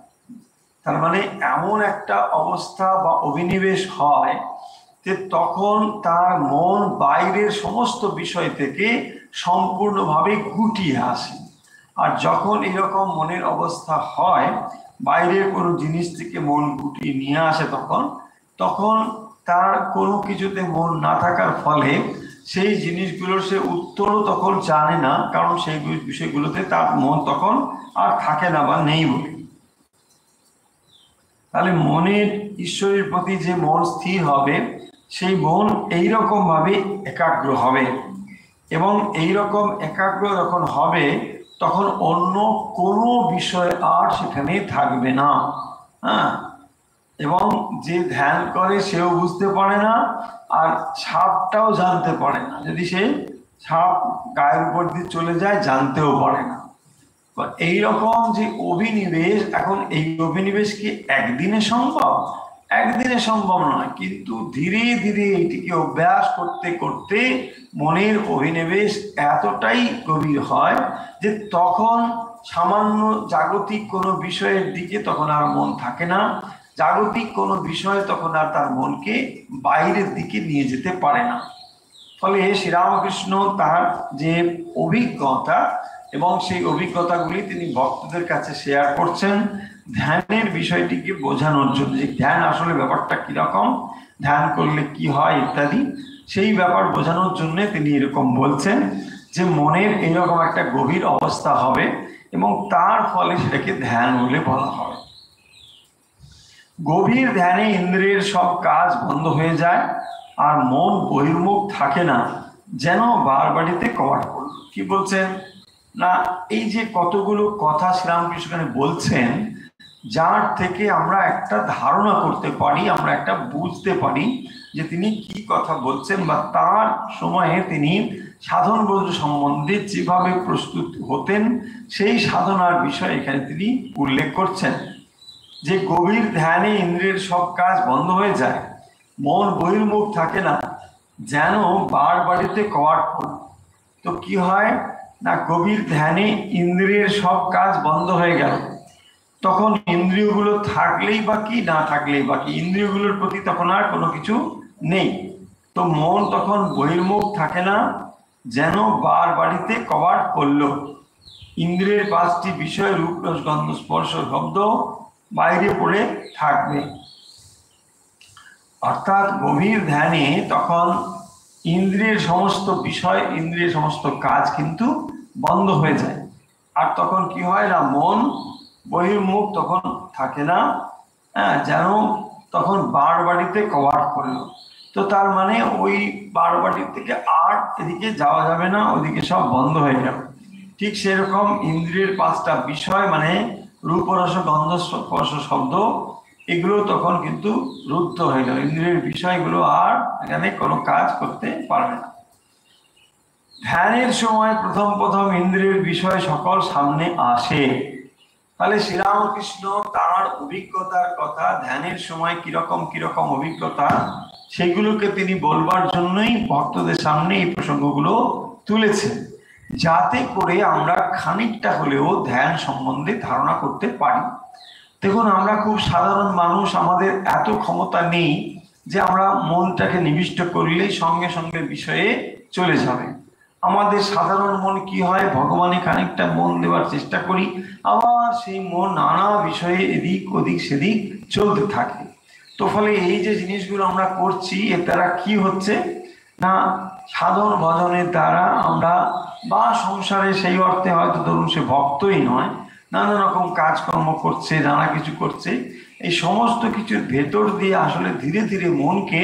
তার মানে এমন একটা অবস্থা বা অভিনিবেশ হয় যে তখন তার মন বাইরের সমস্ত বিষয় থেকে সম্পূর্ণভাবে গুটিয়ে আসে। আর যখন এরকম মনের অবস্থা হয়, বাইরের কোনো জিনিস থেকে মন গুটিয়ে নিয়ে আসে, তখন তখন তার কোনো কিছুতে মন না থাকার ফলে সেই জিনিসগুলোর সে উত্তরও তখন জানে না, কারণ সেই বিষয়গুলোতে তার মন তখন আর থাকে না বা নেই বলে। তাহলে মনের ঈশ্বরের প্রতি যে মন স্থির হবে, সেই মন এইরকম ভাবে একাগ্র হবে, এবং এইরকম একাগ্র যখন হবে তখন অন্য কোনো বিষয় আর সেখানে থাকবে না। হ্যাঁ, এবং যে ধ্যান করে সেও বুঝতে পারে না, আর সাপটাও জানতে পারে না। যদি সে সাপ গায়ের উপর দিয়ে চলে যায়, জানতেও পারে না। এইরকম যে অভিনিবেশ, এখন এই অভিনিবেশ কি একদিনে সম্ভব? একদিনে সম্ভব নয়, কিন্তু ধীরে ধীরে এটিকে অভ্যাস করতে করতে মনের অভিনিবেশ এতটাই গভীর হয় যে তখন সামান্য জাগতিক কোনো বিষয়ের দিকে তখন আর মন থাকে না। জাগতিক কোনো বিষয় তখন আর তার মনকে বাইরের দিকে নিয়ে যেতে পারে না। ফলে শ্রীরামকৃষ্ণ তার যে অভিজ্ঞতা এবং সেই অভিজ্ঞতাগুলি তিনি ভক্তদের কাছে শেয়ার করছেন ধ্যানের বিষয়টিকে বোঝানোর জন্য, যে ধ্যান আসলে ব্যাপারটা কিরকম, ধ্যান করলে কি হয় ইত্যাদি, সেই ব্যাপার বোঝানোর জন্য তিনি এরকম বলছেন যে মনের এরকম একটা গভীর অবস্থা হবে এবং তার ফলে সেটাকে ধ্যান বলে বলা হবে। গভীর ধ্যানে ইন্দ্রিয়ের সব কাজ বন্ধ হয়ে যায় আর মন বহির্মুখ থাকে না, যেন বারবাড়িতে কবাট করল। কি বলছেন না, এই যে কতগুলো কথা শ্রীরামকৃষ্ণ বলছেন, যার থেকে আমরা একটা ধারণা করতে পারি, আমরা একটা বুঝতে পারি যে তিনি কি কথা বলছেন, বা তার সময়ে তিনি সাধন ব্রজ সম্বন্ধে যেভাবে প্রস্তুত হতেন সেই সাধনার বিষয় এখানে তিনি উল্লেখ করছেন। যে গভীর ধ্যানে ইন্দ্রিয়ের সব কাজ বন্ধ হয়ে যায়, মন বহির্মুখ থাকে না, যেন বারবাড়িতে কবাট পড়ল। তো কি হয় না, গভীর ধ্যানে ইন্দ্রিয়ের সব কাজ বন্ধ হয়ে গেল, তখন ইন্দ্রিয়গুলো থাকলেই বা কি, না থাকলেই বা কি, ইন্দ্রিয়গুলোর প্রতি তখন আর কোনো কিছু নেই। তো মন তখন বহির্মুখ থাকে না, যেন বারবাড়িতে কবাট পড়ল। ইন্দ্রিয়ের পাঁচটি বিষয় রূপ রস গন্ধ স্পর্শ শব্দ বাইরে পড়ে থাকবে। অর্থাৎ গভীর ধ্যানে তখন ইন্দ্রিয়ের সমস্ত বিষয়, ইন্দ্রিয়ের সমস্ত কাজ কিন্তু বন্ধ হয়ে যায়। আর তখন কি হয় না, মন বহির্মুখ তখন থাকে না, হ্যাঁ, যেন তখন বারবাড়িতে কবাট করলো। তো তার মানে ওই বারবাড়ির থেকে আর এদিকে যাওয়া যাবে না, ওইদিকে সব বন্ধ হয়ে গেল। ঠিক সেরকম ইন্দ্রিয়ের পাঁচটা বিষয়, মানে রূপ রস গন্ধ স্পর্শ শব্দ, এগুলো তখন কিন্তু রুদ্ধ হয়ে গেল। ইন্দ্রিয়ের বিষয়গুলো আর এখানে কোনো কাজ করতে পারবে না। ধ্যানের সময় প্রথম প্রথম ইন্দ্রিয়ের বিষয় সকল সামনে আসে। তাহলে শ্রীরামকৃষ্ণ তার অভিজ্ঞতার কথা, ধ্যানের সময় কিরকম কিরকম অভিজ্ঞতা, সেগুলোকে তিনি বলবার জন্যই ভক্তদের সামনে এই প্রসঙ্গগুলো তুলেছেন, যাতে করে আমরা খানিকটা হলেও ধ্যান সম্বন্ধে ধারণা করতে পারি। দেখুন, আমরা খুব সাধারণ মানুষ, আমাদের এত ক্ষমতা নেই যে আমরা মনটাকে নিবিষ্ট করলেই সঙ্গে সঙ্গে বিষয়ে চলে যাবে। আমাদের সাধারণ মন কি হয়, ভগবানে খানিকটা মন দেওয়ার চেষ্টা করি, আবার সেই মন নানা বিষয়ে এদিক ওদিক সেদিক চলতে থাকে। তো ফলে এই যে জিনিসগুলো আমরা করছি, এর দ্বারা কি হচ্ছে না, সাধন ভজনের দ্বারা আমরা বা সংসারে সেই অর্থে হয়তো ধরুন সে ভক্তই নয়, নানা রকম কাজকর্ম করছে, নানা কিছু করছে, এই সমস্ত কিছুর ভেতর দিয়ে আসলে ধীরে ধীরে মনকে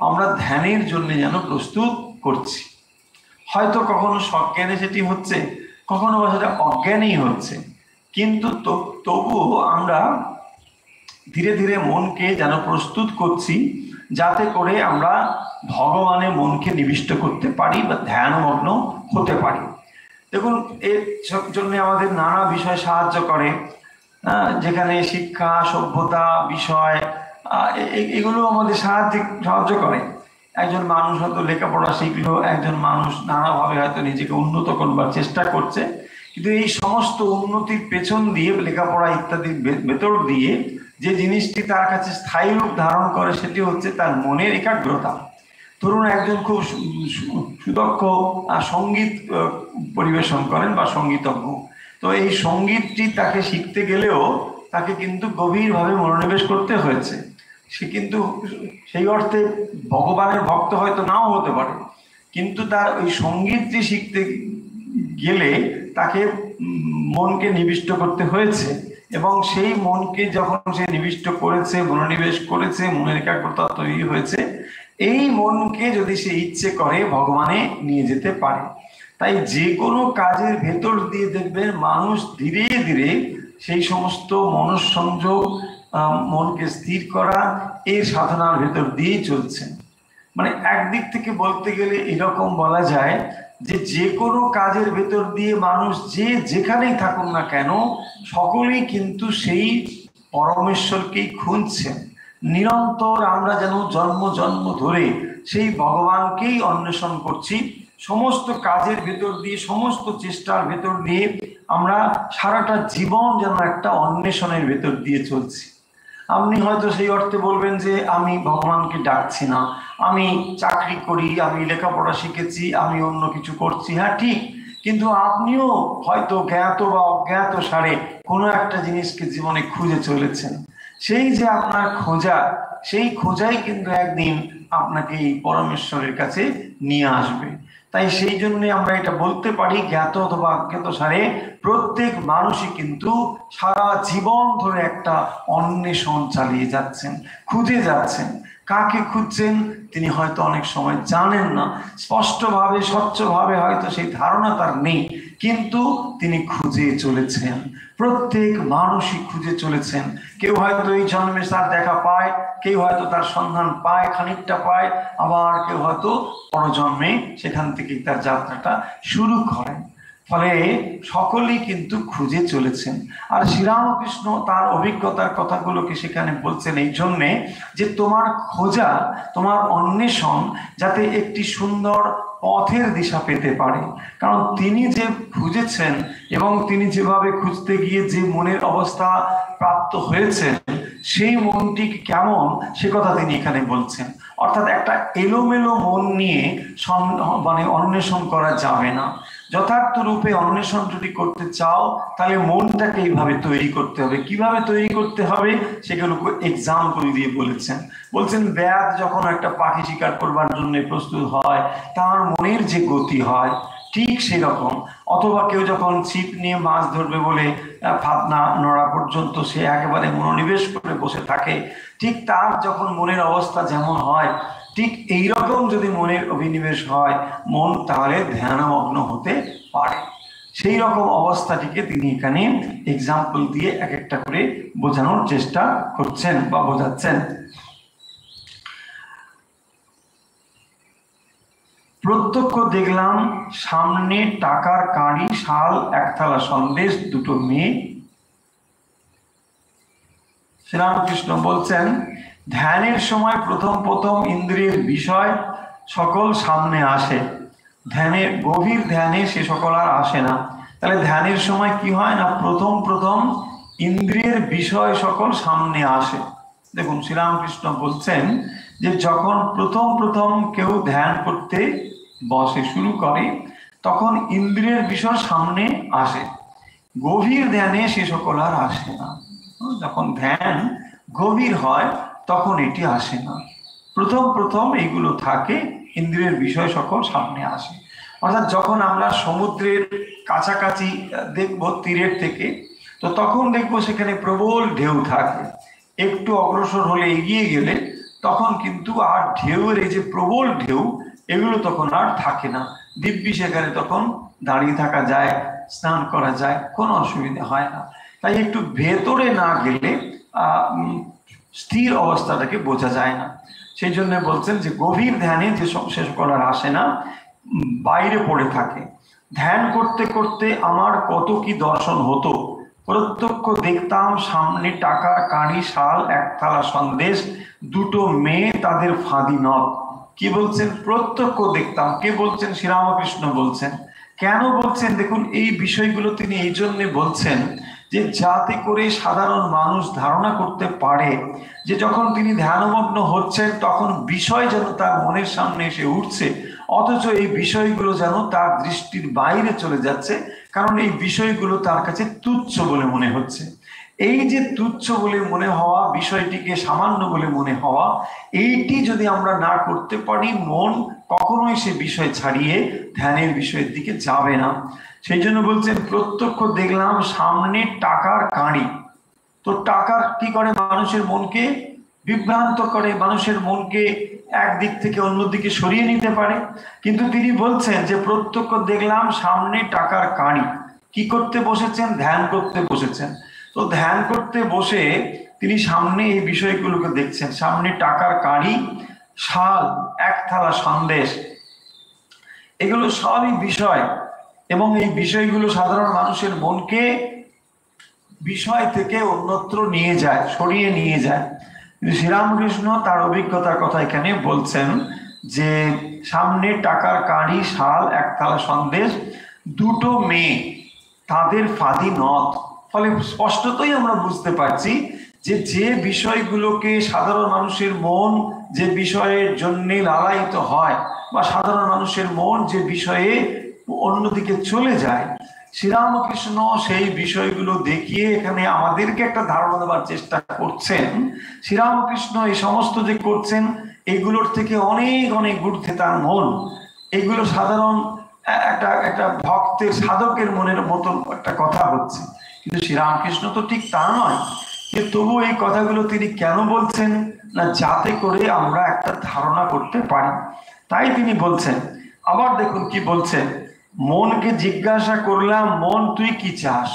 আমরা ধ্যানের জন্য যেন প্রস্তুত করছি। হয়তো কখনো সজ্ঞানে সেটি হচ্ছে, কখনো বা সেটা অজ্ঞানেই হচ্ছে, কিন্তু তবুও আমরা ধীরে ধীরে মনকে যেন প্রস্তুত করছি, যাতে করে আমরা ভগবানের মনকে নিবিষ্ট করতে পারি বা ধ্যানমগ্ন হতে পারি। দেখুন, এর জন্য আমাদের নানা বিষয় সাহায্য করে, যেখানে শিক্ষা, সভ্যতা বিষয়, এগুলো আমাদের সাহায্য করে। একজন মানুষ হয়তো লেখাপড়া শিখলো, একজন মানুষ নানাভাবে হয়তো নিজেকে উন্নত করবার চেষ্টা করছে, কিন্তু এই সমস্ত উন্নতির পেছন দিয়ে, লেখাপড়া ইত্যাদির ভেতর দিয়ে যে জিনিসটি তার কাছে স্থায়ী রূপ ধারণ করে সেটি হচ্ছে তার মনের একাগ্রতা। ধরুন একজন খুব সুদক্ষ সঙ্গীত পরিবেশন করেন বা সঙ্গীতজ্ঞ, তো এই সঙ্গীতটি তাকে শিখতে গেলেও তাকে কিন্তু গভীরভাবে মনোনিবেশ করতে হয়েছে। সে কিন্তু সেই অর্থে ভগবানের ভক্ত হয়তো নাও হতে পারে, কিন্তু তার ওই সঙ্গীতটি শিখতে গেলে তাকে মনকে নিবিষ্ট করতে হয়েছে, এবং সেই মনকে যখন সে নিবিষ্ট করেছে, মনোনিবেশ করেছে, মনের একাগ্রতা তৈরি হয়েছে, এই মনকে যদি সে ইচ্ছে করে ভগবানে নিয়ে যেতে পারে। তাই যে কোনো কাজের ভেতর দিয়ে দেখবেন মানুষ ধীরে ধীরে সেই সমস্ত মনঃসংযোগ, মনকে স্থির করা, এই সাধনার ভেতর দিয়েই চলছেন। মানে একদিক থেকে বলতে গেলে এরকম বলা যায় যে যে কোনো কাজের ভেতর দিয়ে মানুষ যে যেখানেই থাকুন না কেন, সকলেই কিন্তু সেই পরমেশ্বরকেই খুঁজছেন। নিরন্তর আমরা যেন জন্ম জন্ম ধরে সেই ভগবানকেই অন্বেষণ করছি। সমস্ত কাজের ভেতর দিয়ে, সমস্ত চেষ্টার ভেতর দিয়ে আমরা সারাটা জীবন যেন একটা অন্বেষণের ভেতর দিয়ে চলছি। আপনি হয়তো সেই অর্থে বলবেন যে আমি ভগবানকে ডাকছি না, আমি চাকরি করি, আমি লেখাপড়া শিখেছি, আমি অন্য কিছু করছি। হ্যাঁ ঠিক, কিন্তু আপনিও হয়তো জ্ঞাত বা অজ্ঞাত সারে কোনো একটা জিনিসকে জীবনে খুঁজে চলেছেন। সেই যে আপনার খোঁজা, সেই খোঁজাই কিন্তু একদিন আপনাকে এই পরমেশ্বরের কাছে নিয়ে আসবে। তাই সেই জন্য আমরা এটা বলতে পারি, জ্ঞাত অথবা অজ্ঞাত সারে প্রত্যেক মানুষই কিন্তু সারা জীবন ধরে একটা অন্বেষণ চালিয়ে যাচ্ছেন, খুঁজে যাচ্ছেন। কাকে খুঁজছেন তিনি হয়তো অনেক সময় জানেন না, স্পষ্টভাবে স্বচ্ছভাবে হয়তো সেই ধারণা তার নেই, কিন্তু তিনি খুঁজে চলেছেন। প্রত্যেক মানুষই খুঁজে চলেছেন। কেউ হয়তো এই জন্মে তার দেখা পায়, কেউ হয়তো তার সন্ধান পায়, খানিকটা পায়, আবার কেউ হয়তো পরজন্মে সেখান থেকে তার যাত্রাটা শুরু করেন। ফলে সকলেই কিন্তু খুঁজে চলেছেন। আর শ্রীরামকৃষ্ণ তার অভিজ্ঞতার কথাগুলোকে সেখানে বলছেন এই জন্যে যে তোমার খোঁজা, তোমার অন্বেষণ যাতে একটি সুন্দর পথের দিশা পেতে পারে। কারণ তিনি যে খুঁজেছেন এবং তিনি যেভাবে খুঁজতে গিয়ে যে মনের অবস্থা প্রাপ্ত হয়েছেন, সেই মনটি কেমন সে কথা তিনি এখানে বলছেন। অর্থাৎ একটা এলোমেলো মন নিয়ে মানে অন্বেষণ করা যাবে না। যথার্থ রূপে অন্বেষণ যদি করতে চাও তাহলে মনটাকে এইভাবে তৈরি করতে হবে। কিভাবে তৈরি করতে হবে সেগুলো এক্সাম্পল দিয়ে বলেছেন। বলছেন ব্যাধ যখন একটা পাখি শিকার করবার জন্য প্রস্তুত হয়, তার মনের যে গতি হয় ঠিক সেরকম। অথবা কেউ যখন ছিপ নিয়ে মাছ ধরবে বলে ফাতনা নড়া পর্যন্ত সে একেবারে মনোনিবেশ করে বসে থাকে, ঠিক তার যখন মনের অবস্থা যেমন হয়, ঠিক এইরকম যদি মনের অভিনিবেশ হয়, মন তাহলে ধ্যানমগ্ন হতে পারে। সেই রকম অবস্থাটিকে তিনি এখানে এক্সাম্পল দিয়ে এক একটা করে বোঝানোর চেষ্টা করছেন বা বোঝাচ্ছেন। প্রত্যক্ষ দেখলাম সামনে টাকার কাঁড়ি, শাল, একথালা সন্দেশ, দুটো মেয়ে। শ্রীরামকৃষ্ণ বলছেন ধ্যানের সময় প্রথম প্রথম ইন্দ্রিয়ের বিষয় সকল সামনে আসে, ধ্যানে গভীর ধ্যানে সে সকল আর আসে না। তাহলে ধ্যানের সময় কি হয় না, প্রথম প্রথম ইন্দ্রিয়ের বিষয় সকল সামনে আসে। দেখুন শ্রীরামকৃষ্ণ বলছেন যে যখন প্রথম প্রথম কেউ ধ্যান করতে বসে, শুরু করে, তখন ইন্দ্রিয়ের বিষয় সামনে আসে, গভীর ধ্যানে সে সকল আর আসে না। যখন ধ্যান গভীর হয় তখন এটি আসে না। প্রথম প্রথম এইগুলো থাকে, ইন্দ্রিয়ের বিষয় সকল সামনে আসে। অর্থাৎ যখন আমরা সমুদ্রের কাছাকাছি দেখব তীরের থেকে, তো তখন দেখবো সেখানে প্রবল ঢেউ থাকে। একটু অগ্রসর হলে, এগিয়ে গেলে তখন কিন্তু আর ঢেউয়ের এই যে প্রবল ঢেউ, এগুলো তখন আর থাকে না। দিব্যি সেখানে তখন দাঁড়িয়ে থাকা যায়, স্নান করা যায়, কোনো অসুবিধা হয় না। তাই একটু ভেতরে না গেলে স্থির অবস্থাটাকে বোঝা যায় না। সেই জন্য বলছেন যে গভীর ধ্যানে যে সে সকল আর আসে না, বাইরে পড়ে থাকে। ধ্যান করতে করতে আমার কত কি দর্শন হতো, প্রত্যক্ষ দেখতাম সামনে টাকার কাঁড়ি, শাল, একথালা সন্দেশ, দুটো মেয়ে, তাদের ফাঁদি নখ। কি বলছেন? প্রত্যক্ষ দেখতাম। কে বলছেন? শ্রীরামকৃষ্ণ বলছেন। কেন বলছেন? দেখুন এই বিষয়গুলো তিনি এই জন্য বলছেন যে যাতে করে সাধারণ মানুষ ধারণা করতে পারে যে যখন তিনি ধ্যানমগ্ন হচ্ছেন তখন বিষয় যেন তার মনের সামনে এসে উঠছে, অথচ এই বিষয়গুলো যেন তার দৃষ্টির বাইরে চলে যাচ্ছে, কারণ এই বিষয়গুলো তার কাছে তুচ্ছ বলে মনে হচ্ছে। এই যে তুচ্ছ বলে মনে হওয়া, বিষয়টিকে সামান্য বলে মনে হওয়া, এইটি যদি আমরা না করতে পারি, মন কখনোই সে বিষয় ছাড়িয়ে ধ্যানের বিষয়ের দিকে যাবে না। সেই জন্য বলছেন প্রত্যক্ষ দেখলাম সামনে টাকার কাঁড়ি। তো টাকার কি করে? মানুষের মনকে বিভ্রান্ত করে, মানুষের মনকে একদিক থেকে অন্যদিকে সরিয়ে নিতে পারে। কিন্তু তিনি বলছেন যে প্রত্যক্ষ দেখলাম সামনে টাকার কাঁড়ি। কি করতে বসেছেন? ধ্যান করতে বসেছেন। তো ধ্যান করতে বসে তিনি সামনে এই বিষয়গুলোকে দেখছেন, সামনে টাকার কাঁড়ি, শাল, এক থালা সন্দেশ, এগুলো সবই বিষয়, এবং এই বিষয়গুলো সাধারণ মানুষের মনকে বিষয় থেকে অন্যত্র নিয়ে যায়, সরিয়ে নিয়ে যায়। কিন্তু শ্রীরামকৃষ্ণ তার অভিজ্ঞতার কথা এখানে বলছেন যে সামনে টাকার কাঁড়ি, শাল, এক থালা সন্দেশ, দুটো মেয়ে, তাদের ফাঁদি নথ। ফলে স্পষ্টতই আমরা বুঝতে পারছি যে যে বিষয়গুলোকে সাধারণ মানুষের মন যে বিষয়ের জন্য লালায়িত হয়, বা সাধারণ মানুষের মন যে বিষয়ে অন্যদিকে চলে যায়, শ্রীরামকৃষ্ণ সেই বিষয়গুলো দেখিয়ে এখানে আমাদেরকে একটা ধারণা দেওয়ার চেষ্টা করছেন। শ্রীরামকৃষ্ণ এই সমস্ত যে করছেন, এগুলোর থেকে অনেক অনেক ঊর্ধ্বে তার মন। এগুলো সাধারণ একটা একটা ভক্তের, সাধকের মনের মতন একটা কথা হচ্ছে, কিন্তু শ্রীরামকৃষ্ণ তো ঠিক তা নয়। যে তবু এই কথাগুলো তিনি কেন বলছেন না? যাতে করে আমরা একটা ধারণা করতে পারি, তাই তিনি বলছেন। আবার দেখুন কি বলছেন, মনকে জিজ্ঞাসা করলাম, মন তুই কি চাস?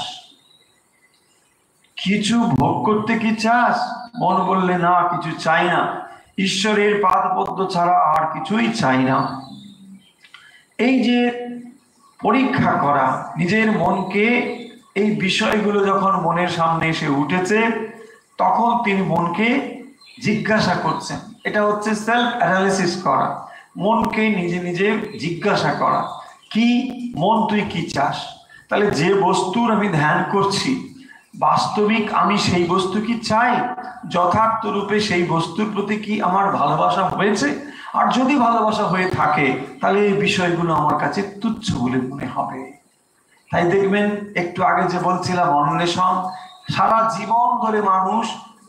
কিছু ভোগ করতে কি চাস? মন বললে না, কিছু চাই না, ঈশ্বরের পাদপদ্ম ছাড়া আর কিছুই চাই না। এই যে পরীক্ষা করা নিজের মনকে, এই বিষয়গুলো যখন মনের সামনে এসে উঠেছে, তখন তিনি মনকে জিজ্ঞাসা করছেন। এটা হচ্ছে সেলফ অ্যানালিসিস করা, মনকে নিজে নিজে জিজ্ঞাসা করা। কি? মন তুই কি চাস? তাহলে যে বস্তুর আমি ধ্যান করছি, বাস্তবিক আমি সেই বস্তু কি চাই? যথার্থ রূপে সেই বস্তুর প্রতি কি আমার ভালোবাসা হয়েছে? আর যদি ভালোবাসা হয়ে থাকে, তাহলে এই বিষয়গুলো আমার কাছে তুচ্ছ বলে মনে হবে। তাই দেখবেন একটু আগে যে বলছিলাম অন্বেষণ, সারা জীবন ধরে মানুষ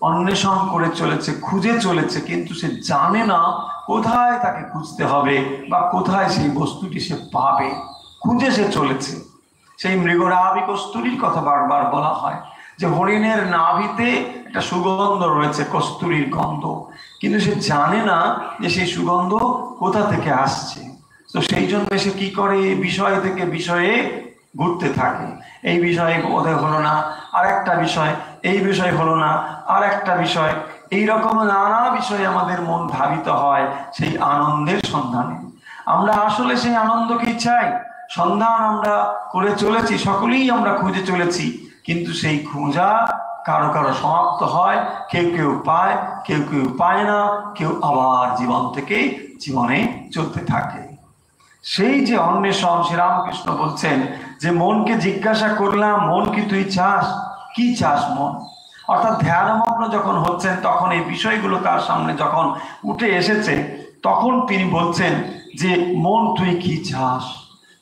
অন্বেষণ করে চলেছে, খুঁজে চলেছে, কিন্তু সে জানে না কোথায় তাকে খুঁজতে হবে বা কোথায় সেই বস্তুটি সে পাবে। খুঁজে সে চলেছে। সেই মৃগনাভি কস্তুরীর কথা বারবার বলা হয় যে হরিণের নাভিতে একটা সুগন্ধ রয়েছে, কস্তুরীর গন্ধ, কিন্তু সে জানে না যে সেই সুগন্ধ কোথা থেকে আসছে। তো সেই জন্য সে কি করে? বিষয় থেকে বিষয়ে ঘুরতে থাকে। এই বিষয়ে বোধহয় হলো না, আর একটা বিষয়, এই বিষয় হলো না, আর একটা বিষয়, এইরকম নানা বিষয়ে আমাদের মন ধাবিত হয় সেই আনন্দের সন্ধানে। আমরা আসলে সেই আনন্দকেই চাই। সন্ধান আমরা করে চলেছি, সকলেই আমরা খুঁজে চলেছি, কিন্তু সেই খোঁজা কারো কারো সমাপ্ত হয়, কেউ কেউ পায়, কেউ কেউ পায় না, কেউ আবার জীবন থেকে জীবনে চলতে থাকে। সেই যে অন্বেষণ, শ্রীরামকৃষ্ণ বলছেন যে মনকে জিজ্ঞাসা করলাম, মন কি তুই চাস? কি চাস মন? অর্থাৎ ধ্যানমগ্ন যখন হচ্ছেন, তখন এই বিষয়গুলো তার সামনে যখন উঠে এসেছে, তখন তিনি বলছেন যে মন তুই কি চাস?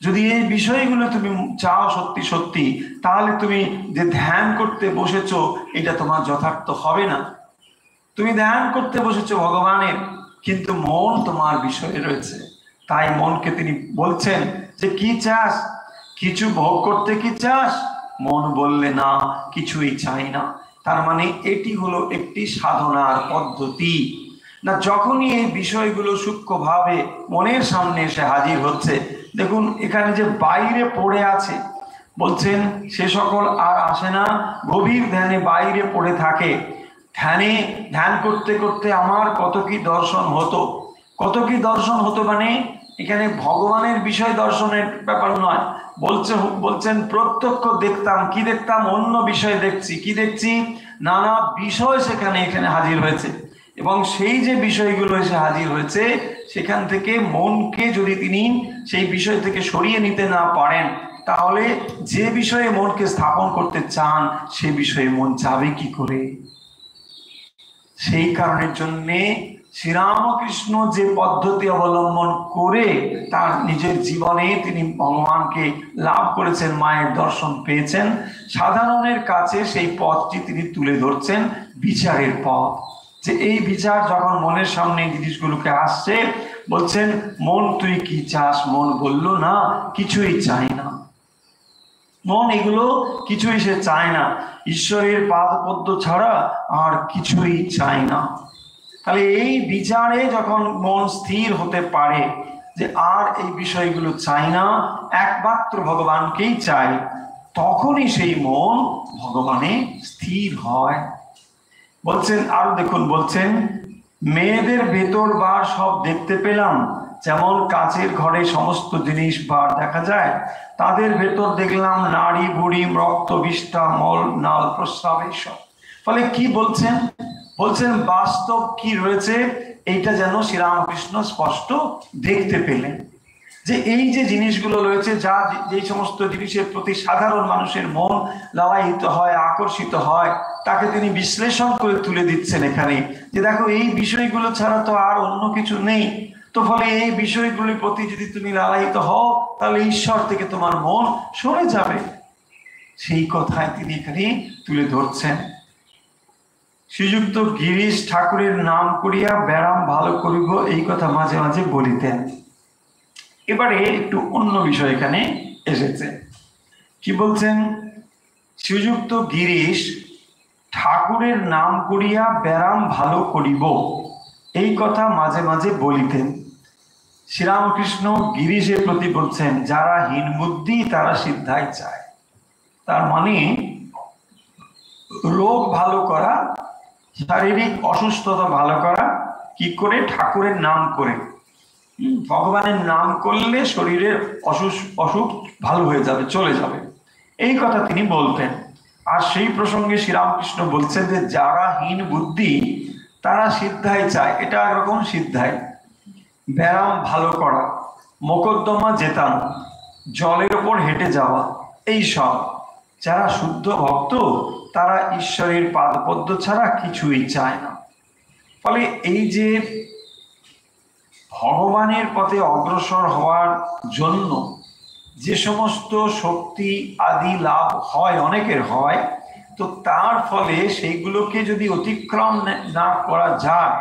যদি এই বিষয়গুলো তুমি চাও সত্যি সত্যি, তাহলে তুমি যে ধ্যান করতে বসেছো, এটা তোমার যথার্থ হবে না। তুমি ধ্যান করতে বসেছো ভগবানের, কিন্তু মন তোমার বিষয়ে রয়েছে। তাই মনকে তিনি বলছেন যে কি চাস? কিছু ভোগ করতে কি চাস? মন বললে না, কিছুই চাই না। তার মানে এটি হলো একটি সাধনার পদ্ধতি। না, যখনই এই বিষয়গুলো সূক্ষ্মভাবে মনের সামনে এসে হাজির হচ্ছে, দেখুন এখানে যে বাইরে পড়ে আছে, বলছেন সে সকল আর আসে না, গভীর ধ্যানে বাইরে পড়ে থাকে। ধ্যান করতে করতে আমার কত কি দর্শন হতো। কত কি দর্শন হতো মানে এখানে ভগবানের বিষয় দর্শনের ব্যাপার নয়। বলছেন প্রত্যক্ষ দেখতাম। কি দেখতাম? অন্য বিষয় দেখছি। কি দেখছি? নানা বিষয় এখানে হাজির হয়েছে, এবং সেই যে বিষয়গুলো এসে হাজির হয়েছে, সেখান থেকে মনকে যদি তিনি সেই বিষয় থেকে সরিয়ে নিতে না পারেন, তাহলে যে বিষয়ে মনকে স্থাপন করতে চান সে বিষয়ে মন যাবে কি করে? সেই কারণের জন্যে শ্রীরামকৃষ্ণ যে পদ্ধতি অবলম্বন করে তার নিজের জীবনে তিনি ভগবানকে লাভ করেছেন, মায়ের দর্শন পেয়েছেন, সাধারণের কাছে সেই পথটি তিনি তুলে ধরছেন, বিচারের পথ। যে এই বিচার যখন মনের সামনে জিনিসগুলোকে আসছে, বলছেন মন তুই কি চাস? মন বলল না, কিছুই চাই না। মন এগুলো কিছুই সে চায় না, ঈশ্বরের পাদপদ্ম ছাড়া আর কিছুই চায় না। তাহলে এই বিচারে যখন মন স্থির হতে পারে যে আর এই বিষয়গুলো চাই না, একমাত্র ভগবানকেই চাই, তখনই সেই মন ভগবানে স্থির হয়। বলছেন আরো দেখুন, বলছেন মেয়েদের ভেতর বার সব দেখতে পেলাম, যেমন কাচের ঘরে সমস্ত জিনিস বার দেখা যায়, তাদের ভেতর দেখলাম নাড়ি বুড়ি রক্ত বিষ্ঠা মল নাল প্রস্রাব এইসব। ফলে কি বলছেন? বলছেন বাস্তব কি রয়েছে এইটা যেন শ্রীরামকৃষ্ণ স্পষ্ট দেখতে পেলেন, যে এই যে জিনিসগুলো রয়েছে, যা যে সমস্ত জিনিসের প্রতি সাধারণ মানুষের মন লালায়িত হয়, আকর্ষিত হয়, তাকে তিনি বিশ্লেষণ করে তুলে দিচ্ছেন এখানে, যে দেখো এই বিষয়গুলো ছাড়া তো আর অন্য কিছু নেই। তো ফলে এই বিষয়গুলির প্রতি যদি তুমি লালায়িত হও, তাহলে ঈশ্বর থেকে তোমার মন সরে যাবে। সেই কথায় তিনি এখানে তুলে ধরছেন। শ্রীযুক্ত গিরিশ ঠাকুরের নাম করিয়া ব্যারাম ভালো করিব, এই কথা মাঝে মাঝে বলিতেন। এবারে একটু অন্য বিষয় এখানে এসেছে। কি বলছেন? শ্রীযুক্ত গিরিশ ঠাকুরের নাম করিয়া ব্যারাম ভালো করিব, এই কথা মাঝে মাঝে বলিতেন। শ্রীরামকৃষ্ণ গিরিশের প্রতি বলছেন যারা হীন বুদ্ধি তারা সিদ্ধাই চায়। তার মানে রোগ ভালো করা, শারীরিক অসুস্থতা ভালো করা কি করে? ঠাকুরের নাম করে। ভগবানের নাম করলে শরীরের অসুখ ভালো হয়ে যাবে, চলে যাবে, এই কথা তিনি বলতেন। আর সেই প্রসঙ্গে শ্রীরামকৃষ্ণ বলছেন যে যারা হীন বুদ্ধি তারা সিদ্ধাই চায়, এটা একরকম সিদ্ধাই। ব্যায়াম ভালো করা, মোকদ্দমা জেতানো, জলের ওপর হেঁটে যাওয়া, এই সব। যারা শুদ্ধ ভক্ত তারা ঈশ্বরের পাদপদ্ম ছাড়া কিছুই চায় না। ফলে এই যে ভগবানের পথে অগ্রসর হওয়ার জন্য যে সমস্ত শক্তি আদি লাভ হয়, অনেকের হয়, তো তার ফলে সেইগুলোকে যদি অতিক্রম না করা যায়,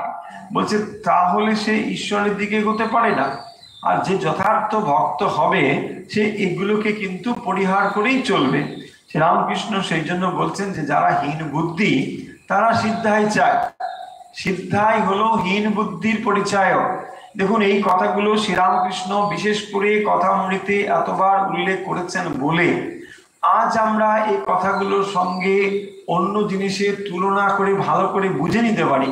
বলছে তাহলে সে ঈশ্বরের দিকে এগোতে পারে না। আর যে যথার্থ ভক্ত হবে সে এগুলোকে কিন্তু পরিহার করেই চলবে। শ্রীরামকৃষ্ণ সেই জন্য বলছেন যে যারা হীন বুদ্ধি তারা সিদ্ধাই চায়। সিদ্ধাই হলো হীন বুদ্ধির পরিচয়। দেখুন এই কথাগুলো শ্রীরামকৃষ্ণ বিশেষ করে কথামৃতে এতবার উল্লেখ করেছেন বলে আজ আমরা এই কথাগুলোর সঙ্গে অন্য জিনিসের তুলনা করে ভালো করে বুঝে নিতে পারি।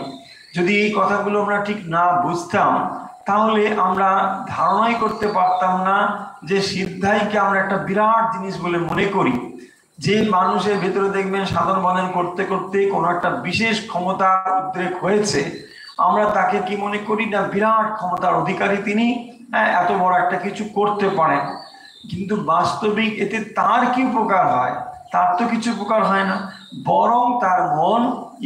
যদি এই কথাগুলো আমরা ঠিক না বুঝতাম তাহলে আমরা ধারণাই করতে পারতাম না যে সিদ্ধাইকে আমরা একটা বিরাট জিনিস বলে মনে করি। যে মানুষের ভেতরে দেখবেন সাধন বন্ধন করতে করতে কোনো একটা বিশেষ ক্ষমতার উদ্রেক হয়েছে, আমরা তাকে কি মনে করি না বিরাট ক্ষমতার অধিকারী তিনি, এত বড় একটা কিছু করতে পারেন। কিন্তু বাস্তবিক এতে তার কি উপকার হয়? তার তো কিছু উপকার হয় না, বরং তার মন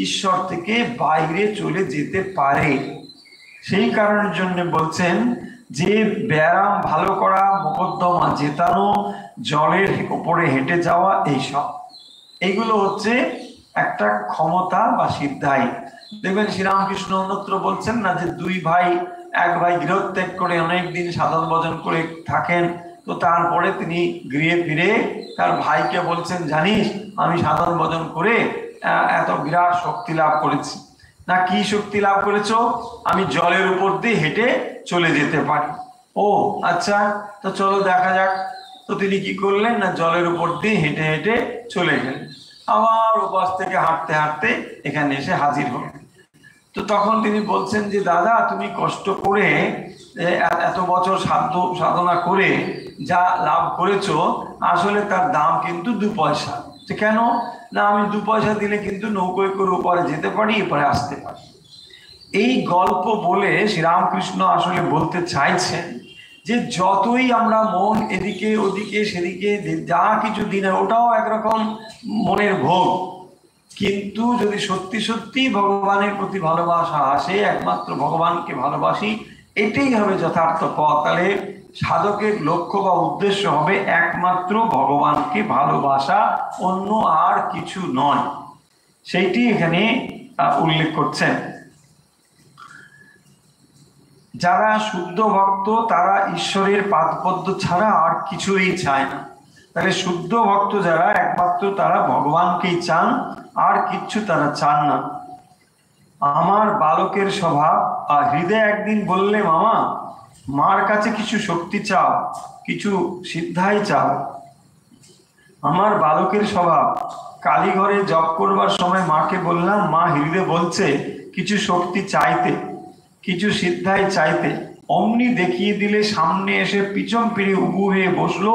ঈশ্বর থেকে বাইরে চলে যেতে পারে। সেই কারণের জন্য বলছেন যে ব্যায়াম ভালো করা, মোকদ্দমা জেতানো, জলের উপরে হেঁটে যাওয়া, এইসব এইগুলো হচ্ছে একটা ক্ষমতা বা সিদ্ধাই। দেখবেন শ্রীরামকৃষ্ণ অন্যত্র বলছেন না যে দুই ভাই, এক ভাই গৃহত্যাগ করে অনেকদিন সাধন ভজন করে থাকেন, তো তারপরে তিনি গৃহে ফিরে তার ভাইকে বলছেন জানিস আমি সাধন ভজন করে এত বিরাট শক্তি লাভ করেছি। না কি শক্তি লাভ করেছো? আমি জলের উপর দিয়ে হেঁটে চলে যেতে পারি। ও আচ্ছা, তো চলো দেখা যাক। তো তিনি কি করলেন না জলের উপর দিয়ে হেঁটে হেঁটে চলে গেলেন, আবার ওপাশ থেকে হাঁটতে হাঁটতে এখানে এসে হাজির হলেন। তো তখন তিনি বলছেন যে দাদা তুমি কষ্ট করে এত বছর সাধনা করে যা লাভ করেছো আসলে তার দাম কিন্তু 2 পয়সা। যে কেন? না আমি 2 পয়সা দিলে কিন্তু নৌকোয় করে উপরে যেতে পারি, এপারে আসতে পারি। এই গল্প বলে শ্রীরামকৃষ্ণ আসলে বলতে চাইছেন যে যতই আমরা মন এদিকে ওদিকে সেদিকে যা কিছু দিনে ওটাও একরকম মনের ভোগ, কিন্তু যদি সত্যি সত্যি ভগবানের প্রতি ভালোবাসা আসে, একমাত্র ভগবানকে ভালোবাসি, এটাই হবে যথার্থ পথ। তাহলে সাধকের লক্ষ্য বা উদ্দেশ্য হবে একমাত্র ভগবানকে ভালোবাসা, অন্য আর কিছু নয়। সেইটি এখানে উল্লেখ করছেন। যারা শুদ্ধ ভক্ত তারা ঈশ্বরের পাদপদ্ম ছাড়া আর কিছুই চায় না। তাহলে শুদ্ধ ভক্ত যারা, একমাত্র তারা ভগবানকেই চান, আর কিচ্ছু তারা চান না। আমার বালকের স্বভাব, আর হৃদয় একদিন বললে মামা মার কাছে কিছু শক্তি চাও, কিছু সিদ্ধাই চাও। আমার বালকের স্বভাব, কালীঘরে জপ করবার সময় মাকে বললাম, মা হৃদয় বলছে কিছু শক্তি চাইতে, কিছু সিদ্ধাই চাইতে। অমনি দেখিয়ে দিলে সামনে এসে পিছন ফিরে উবু হয়ে বসলো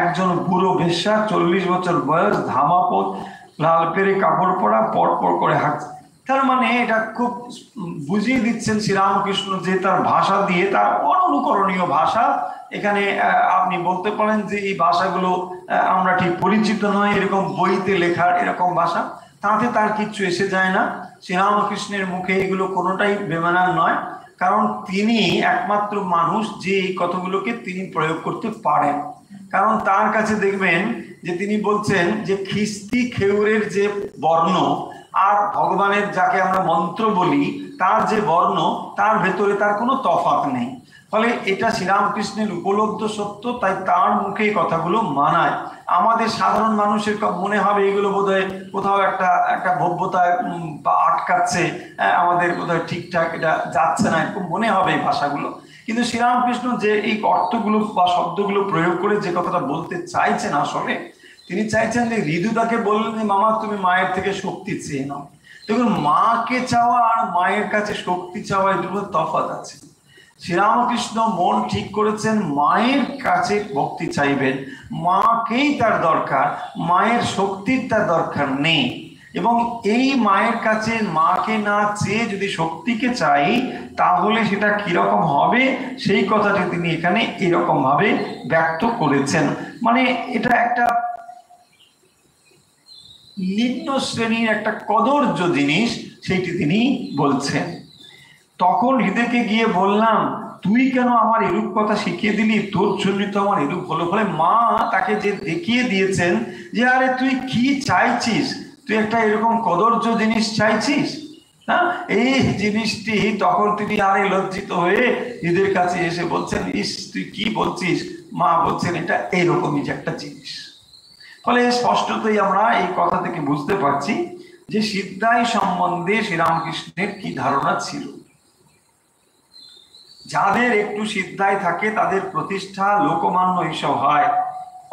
একজন বুড়ো বেশ্যা, 40 বছর বয়স, ধামাপোত, লাল পেরে কাপড় পরা, পরপর করে হাঁটছে। তার মানে এটা খুব বুঝিয়ে দিচ্ছেন শ্রীরামকৃষ্ণ যে তার ভাষা দিয়ে, তার অনুকরণীয় ভাষা। এখানে আপনি বলতে পারেন যে এই ভাষাগুলো আমরা ঠিক পরিচিত নয়, এরকম বইতে লেখার এরকম ভাষা, তাতে তার কিচ্ছু এসে যায় না। শ্রীরামকৃষ্ণের মুখে এগুলো কোনোটাই বেমানান নয়, কারণ তিনি একমাত্র মানুষ যে এই কথাগুলোকে তিনি প্রয়োগ করতে পারেন। কারণ তার কাছে দেখবেন যে তিনি বলছেন যে খিস্তি খেউরের যে বর্ণ আর ভগবানের যাকে আমরা মন্ত্র বলি তার যে বর্ণ, তার ভেতরে তার কোনো তফাৎ নেই। ফলে এটা শ্রীরামকৃষ্ণের উপলব্ধ সত্য, তাই তার মুখে এই কথাগুলো মানায়। আমাদের সাধারণ মানুষের মনে হবে এগুলো বোধহয় কোথাও একটা ভব্যতায় আটকাচ্ছে, আমাদের বোধহয় ঠিকঠাক এটা যাচ্ছে না, এরকম মনে হবে এই ভাষাগুলো। কিন্তু শ্রীরামকৃষ্ণ যে এই অর্থগুলো বা শব্দগুলো প্রয়োগ করে যে কথাটা বলতে চাইছেন, আসলে তিনি চাইছেন যে ঋদুদাকে বললেন যে মামা তুমি মায়ের থেকে শক্তি চেয়ে নাও। দেখুন, মাকে চাওয়া আর মায়ের কাছে শক্তি চাওয়া এই দুটো তফাৎ আছে। শ্রীরামকৃষ্ণ মন ঠিক করেছেন মায়ের কাছে ভক্তি চাইবেন, মাকেই তার দরকার, মায়ের শক্তির তার দরকার নেই। এবং এই মায়ের কাছে মাকে না চেয়ে যদি শক্তিকে চাই, তাহলে সেটা কিরকম হবে সেই কথাটি তিনি এখানে এরকম ভাবে ব্যক্ত করেছেন। মানে এটা একটা নিম্ন শ্রেণীর একটা কদর্য জিনিস, সেইটি তিনি বলছেন। তখন হৃদয়কে গিয়ে বললাম, তুই কেন আমার এরূপ কথা শিখিয়ে দিলি, তোর জন্য তো আমার এরূপ হলো। ফলে মা তাকে যে দেখিয়ে দিয়েছেন যে আরে তুই কি চাইছিস, তুই একটা এরকম কদর্য জিনিস চাইছিস। হ্যাঁ, এই জিনিসটি তখন তিনি আরে লজ্জিত হয়ে হৃদয়ের কাছে এসে বলছেন, ইস তুই কি বলছিস। মা বলছেন এটা এইরকমই যে একটা জিনিস। ফলে স্পষ্টতই আমরা এই কথা থেকে বুঝতে পারছি যে সিদ্ধাই সম্বন্ধে শ্রীরামকৃষ্ণের কি ধারণা ছিল। যাদের একটু সিদ্ধাই থাকে তাদের প্রতিষ্ঠা লোকমান্য এইসব হয়।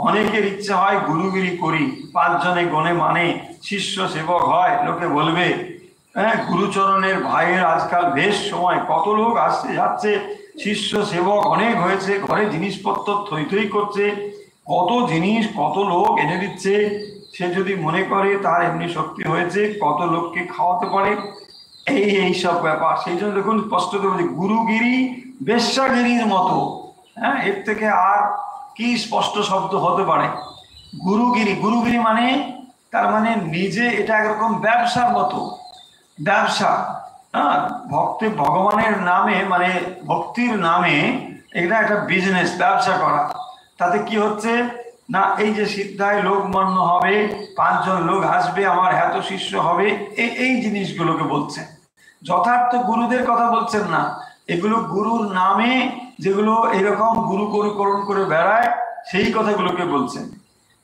অনেকের ইচ্ছা হয় গুরুগিরি করি, 5 জনে গণে মানে শিষ্য সেবক হয়, লোকে বলবে হ্যাঁ গুরুচরণের ভাইয়ের আজকাল বেশ সময়, কত লোক আসছে যাচ্ছে, শিষ্য সেবক অনেক হয়েছে, ঘরে জিনিসপত্র থই থই করছে, কত জিনিস কত লোক এনে দিচ্ছে। সে যদি মনে করে তার এমনি শক্তি হয়েছে, কত লোককে খাওয়াতে পারে, এইসব ব্যাপার। সেই জন্য দেখুন স্পষ্ট করে বলছি, গুরুগিরি বেশ্যাগিরির মতো। হ্যাঁ, এর থেকে আর কি স্পষ্ট শব্দ হতে পারে। গুরুগিরি, গুরুগিরি মানে তার মানে নিজে এটা একরকম ব্যবসার মতো, ব্যবসা। হ্যাঁ, ভক্তি ভগবানের নামে মানে ভক্তির নামে এটা একটা বিজনেস, ব্যবসা করা। তাতে কি হচ্ছে না, এই যে সিদ্ধায় লোক মান্য হবে, 5 জন লোক আসবে, আমার এত শিষ্য হবে, এই জিনিসগুলোকে বলছেন। যথার্থ গুরুদের কথা বলছেন না, এগুলো গুরুর নামে যেগুলো এরকম গুরু করুকরণ করে বেড়ায় সেই কথাগুলোকে বলছেন।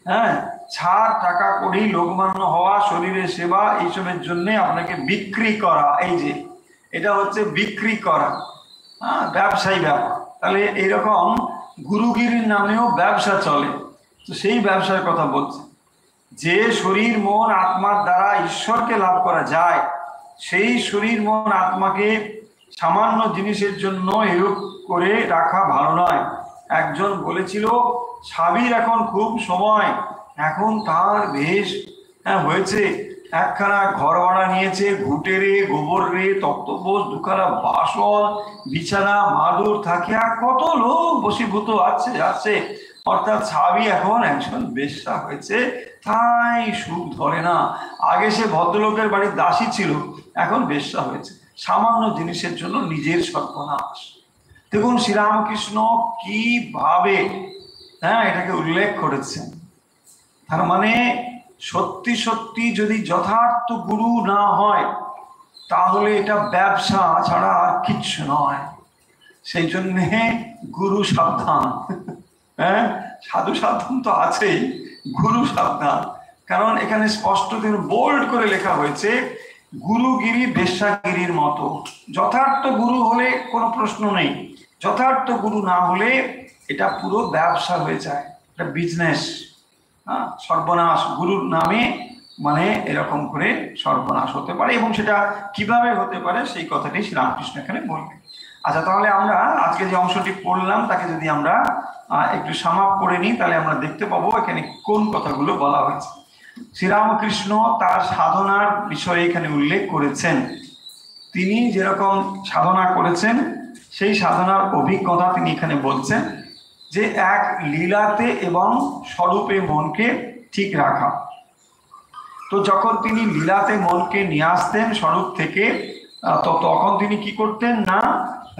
হ্যাঁ, ছাড় টাকা করি, লোকমান্য হওয়া, শরীরের সেবা, এইসবের জন্য আপনাকে বিক্রি করা, এই যে এটা হচ্ছে বিক্রি করা। হ্যাঁ, ব্যবসায়ী ব্যাপার। তাহলে এইরকম গুরুগিরির নামেও ব্যবসা চলে। তো সেই ব্যবসার কথা বলছে। যে শরীর মন আত্মার দ্বারা ঈশ্বরকে লাভ করা যায়, সেই শরীর মন আত্মাকে সামান্য জিনিসের জন্য এরূপ করে রাখা ভালো নয়। একজন বলেছিল স্বামীর এখন খুব সময়, এখন তার বেশ হয়েছে, একখানা ঘর ভাড়া নিয়েছে, ঘুটে রে, গোবর রে, তক্তপোষ, দুখানা বাসন, বিছানা, মাদুর থাকে, আর কত লোক বশীভূত আছে। অর্থাৎ স্বামী এখন একজন বেশ্যা হয়েছে, তাই সুখ ধরে না। আগে সে ভদ্রলোকের বাড়ির দাসী ছিল, এখন বেশ্যা হয়েছে। সামান্য জিনিসের জন্য নিজের সর্বনাশ। দেখুন শ্রীরামকৃষ্ণ কিভাবে এটাকে উল্লেখ করেছেন। তার মানে সত্যি সত্যি যদি যথার্থ গুরু না হয়, তাহলে এটা ব্যবসা ছাড়া আর কিচ্ছু নয়। সেই জন্যে গুরু সাবধান। সাধু সাবধান তো আছেই, গুরু সাবধান। কারণ এখানে স্পষ্ট বোল্ড করে লেখা হয়েছে, গুরুগিরি বেশ্যাগিরির মতো। যথার্থ গুরু হলে কোনো প্রশ্ন নেই, যথার্থ গুরু না হলে এটা পুরো ব্যবসা হয়ে যায়, এটা বিজনেস। সর্বনাশ গুরুর নামে মানে এরকম করে সর্বনাশ হতে পারে, এবং সেটা কিভাবে হতে পারে সেই কথাটি শ্রীরামকৃষ্ণ এখানে বলবেন। আচ্ছা, তাহলে আমরা আজকে যে অংশটি পড়লাম তাকে যদি আমরা একটু সামাপ করে নিই, তাহলে আমরা দেখতে পাবো এখানে কোন কথাগুলো বলা হয়েছে। শ্রীরামকৃষ্ণ তার সাধনার বিষয়ে এখানে উল্লেখ করেছেন। তিনি যেরকম সাধনা করেছেন সেই সাধনার অভিজ্ঞতা তিনি এখানে বলছেন, যে এক লীলাতে এবং স্বরূপে মনকে ঠিক রাখা। তো যখন তিনি লীলাতে মনকে নিয়ে আসতেন স্বরূপ থেকে, তো তখন তিনি কি করতেন না,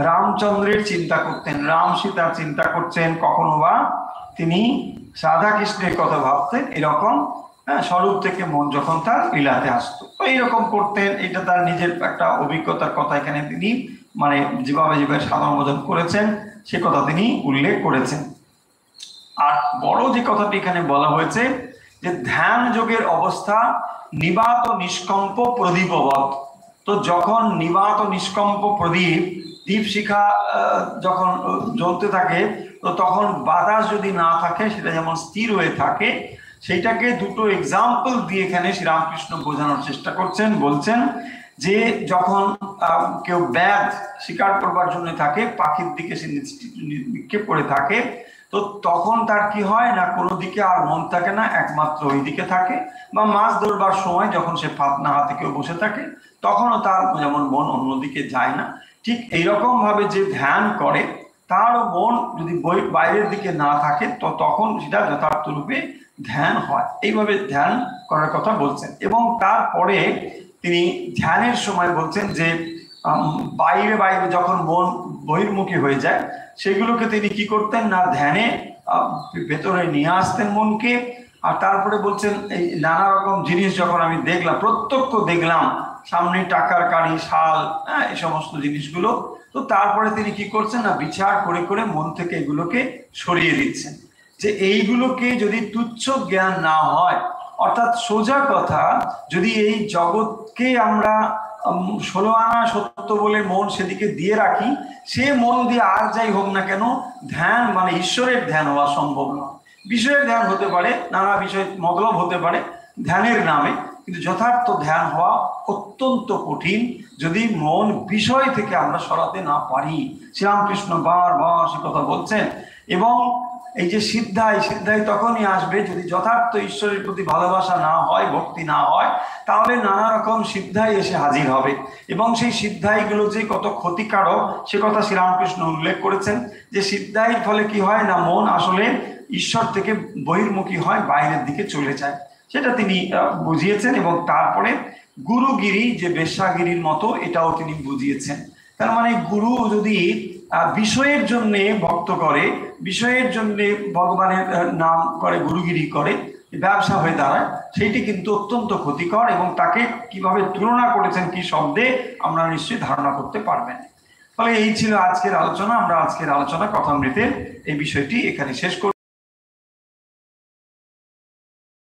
রামচন্দ্রের চিন্তা করতেন, রাম সীতার চিন্তা করছেন, কখনো বা তিনি রাধা কৃষ্ণের কথা ভাবতেন। এরকম স্বরূপ থেকে মন যখন তার লীলাতে আসতো, তো এইরকম করতেন। এটা তার নিজের একটা অভিজ্ঞতার কথা এখানে তিনি মানে যেভাবে সাধনা ভোজন করেছেন সে কথা তিনি উল্লেখ করেছেন। আর বড় যে কথাটি এখানে বলা হয়েছে, যে ধ্যান যোগের অবস্থা নিবাত নিষ্কম্প প্রদীপবৎ। তো যখন নিবাত নিষ্কম্প প্রদীপ, দীপশিখা যখন জ্বলতে থাকে, তো তখন বাতাস যদি না থাকে, সেটা যেমন স্থির হয়ে থাকে, সেইটাকে দুটো এক্সাম্পল দিয়ে এখানে শ্রীরামকৃষ্ণ বোঝানোর চেষ্টা করছেন। বলছেন যে যখন কেউ ব্যাগ শিকার করবার জন্য থাকে, পাখির দিকে সে নিক্ষেপ করে থাকে, তো তখন তার কি হয় না, কোনো দিকে আর মন থাকে না, একমাত্র ওই দিকে থাকে। বা মাছ ধরবার সময় যখন সে ফাতনা হাতে কেউ বসে থাকে, তখনও তার যেমন মন অন্যদিকে যায় না। ঠিক এইরকম ভাবে যে ধ্যান করে, তারও মন যদি বাইরের দিকে না থাকে, তো তখন সেটা যথার্থ রূপে ধ্যান হয়। এইভাবে ধ্যান করার কথা বলছেন। এবং তারপরে তিনি ধ্যানের সময় বলছেন যে বাইরে বাইরে যখন মন বহির্মুখী হয়ে যায়, সেগুলোকে তিনি কি করতেন না, ধ্যানে ভেতরে নিয়ে আসতেন মনকে। আর তারপরে বলছেন এই নানা রকম জিনিস যখন আমি দেখলাম, প্রত্যক্ষ দেখলাম, সামনে টাকার কাড়ি, শাল, এই সমস্ত জিনিসগুলো, তো তারপরে তিনি কি করছেন না, বিচার করে করে মন থেকে এগুলোকে সরিয়ে দিচ্ছেন। যে এইগুলোকে যদি তুচ্ছ জ্ঞান না হয়, অর্থাৎ সোজা কথা, যদি এই জগৎকে আমরা 16 আনা সত্য বলে মন সেদিকে দিয়ে রাখি, সে মন দিয়ে আর যাই হোক না কেন, ধ্যান মানে ঈশ্বরের ধ্যান হওয়া সম্ভব নয়। বিষয়ের ধ্যান হতে পারে, নানা বিষয় মতলব হতে পারে ধ্যানের নামে, কিন্তু যথার্থ ধ্যান হওয়া অত্যন্ত কঠিন যদি মন বিষয় থেকে আমরা সরাতে না পারি। শ্রীরামকৃষ্ণ বারবার সে কথা বলছেন। এবং এই যে সিদ্ধাই তখনই আসবে যদি যথার্থ ঈশ্বরের প্রতি ভালোবাসা না হয়, ভক্তি না হয়, তাহলে নানা রকম সিদ্ধাই এসে হাজির হবে। এবং সেই সিদ্ধাইগুলো যে কত ক্ষতিকারক সে কথা শ্রীরামকৃষ্ণ উল্লেখ করেছেন। যে সিদ্ধাইয়ের ফলে কি হয় না, মন আসলে ঈশ্বর থেকে বহির্মুখী হয়, বাইরের দিকে চলে যায়, সেটা তিনি বুঝিয়েছেন। এবং তারপরে গুরুগিরি যে বেশ্যাগিরির মতো, এটাও তিনি বুঝিয়েছেন। তার মানে গুরু যদি বিষয়ের জন্য ভক্ত করে, বিষয়ের জন্য ভগবানের নাম করে, গুরুগিরি করে, ব্যবসা হয়ে দাঁড়ায়, সেইটি কিন্তু অত্যন্ত ক্ষতিকর। এবং তাকে কিভাবে তুলনা করেছেন কি শব্দে, আমরা নিশ্চয়ই ধারণা করতে পারবেন। ফলে এই ছিল আজকের আলোচনা। আমরা আজকের আলোচনা কথামৃতের এই বিষয়টি এখানে শেষ করব।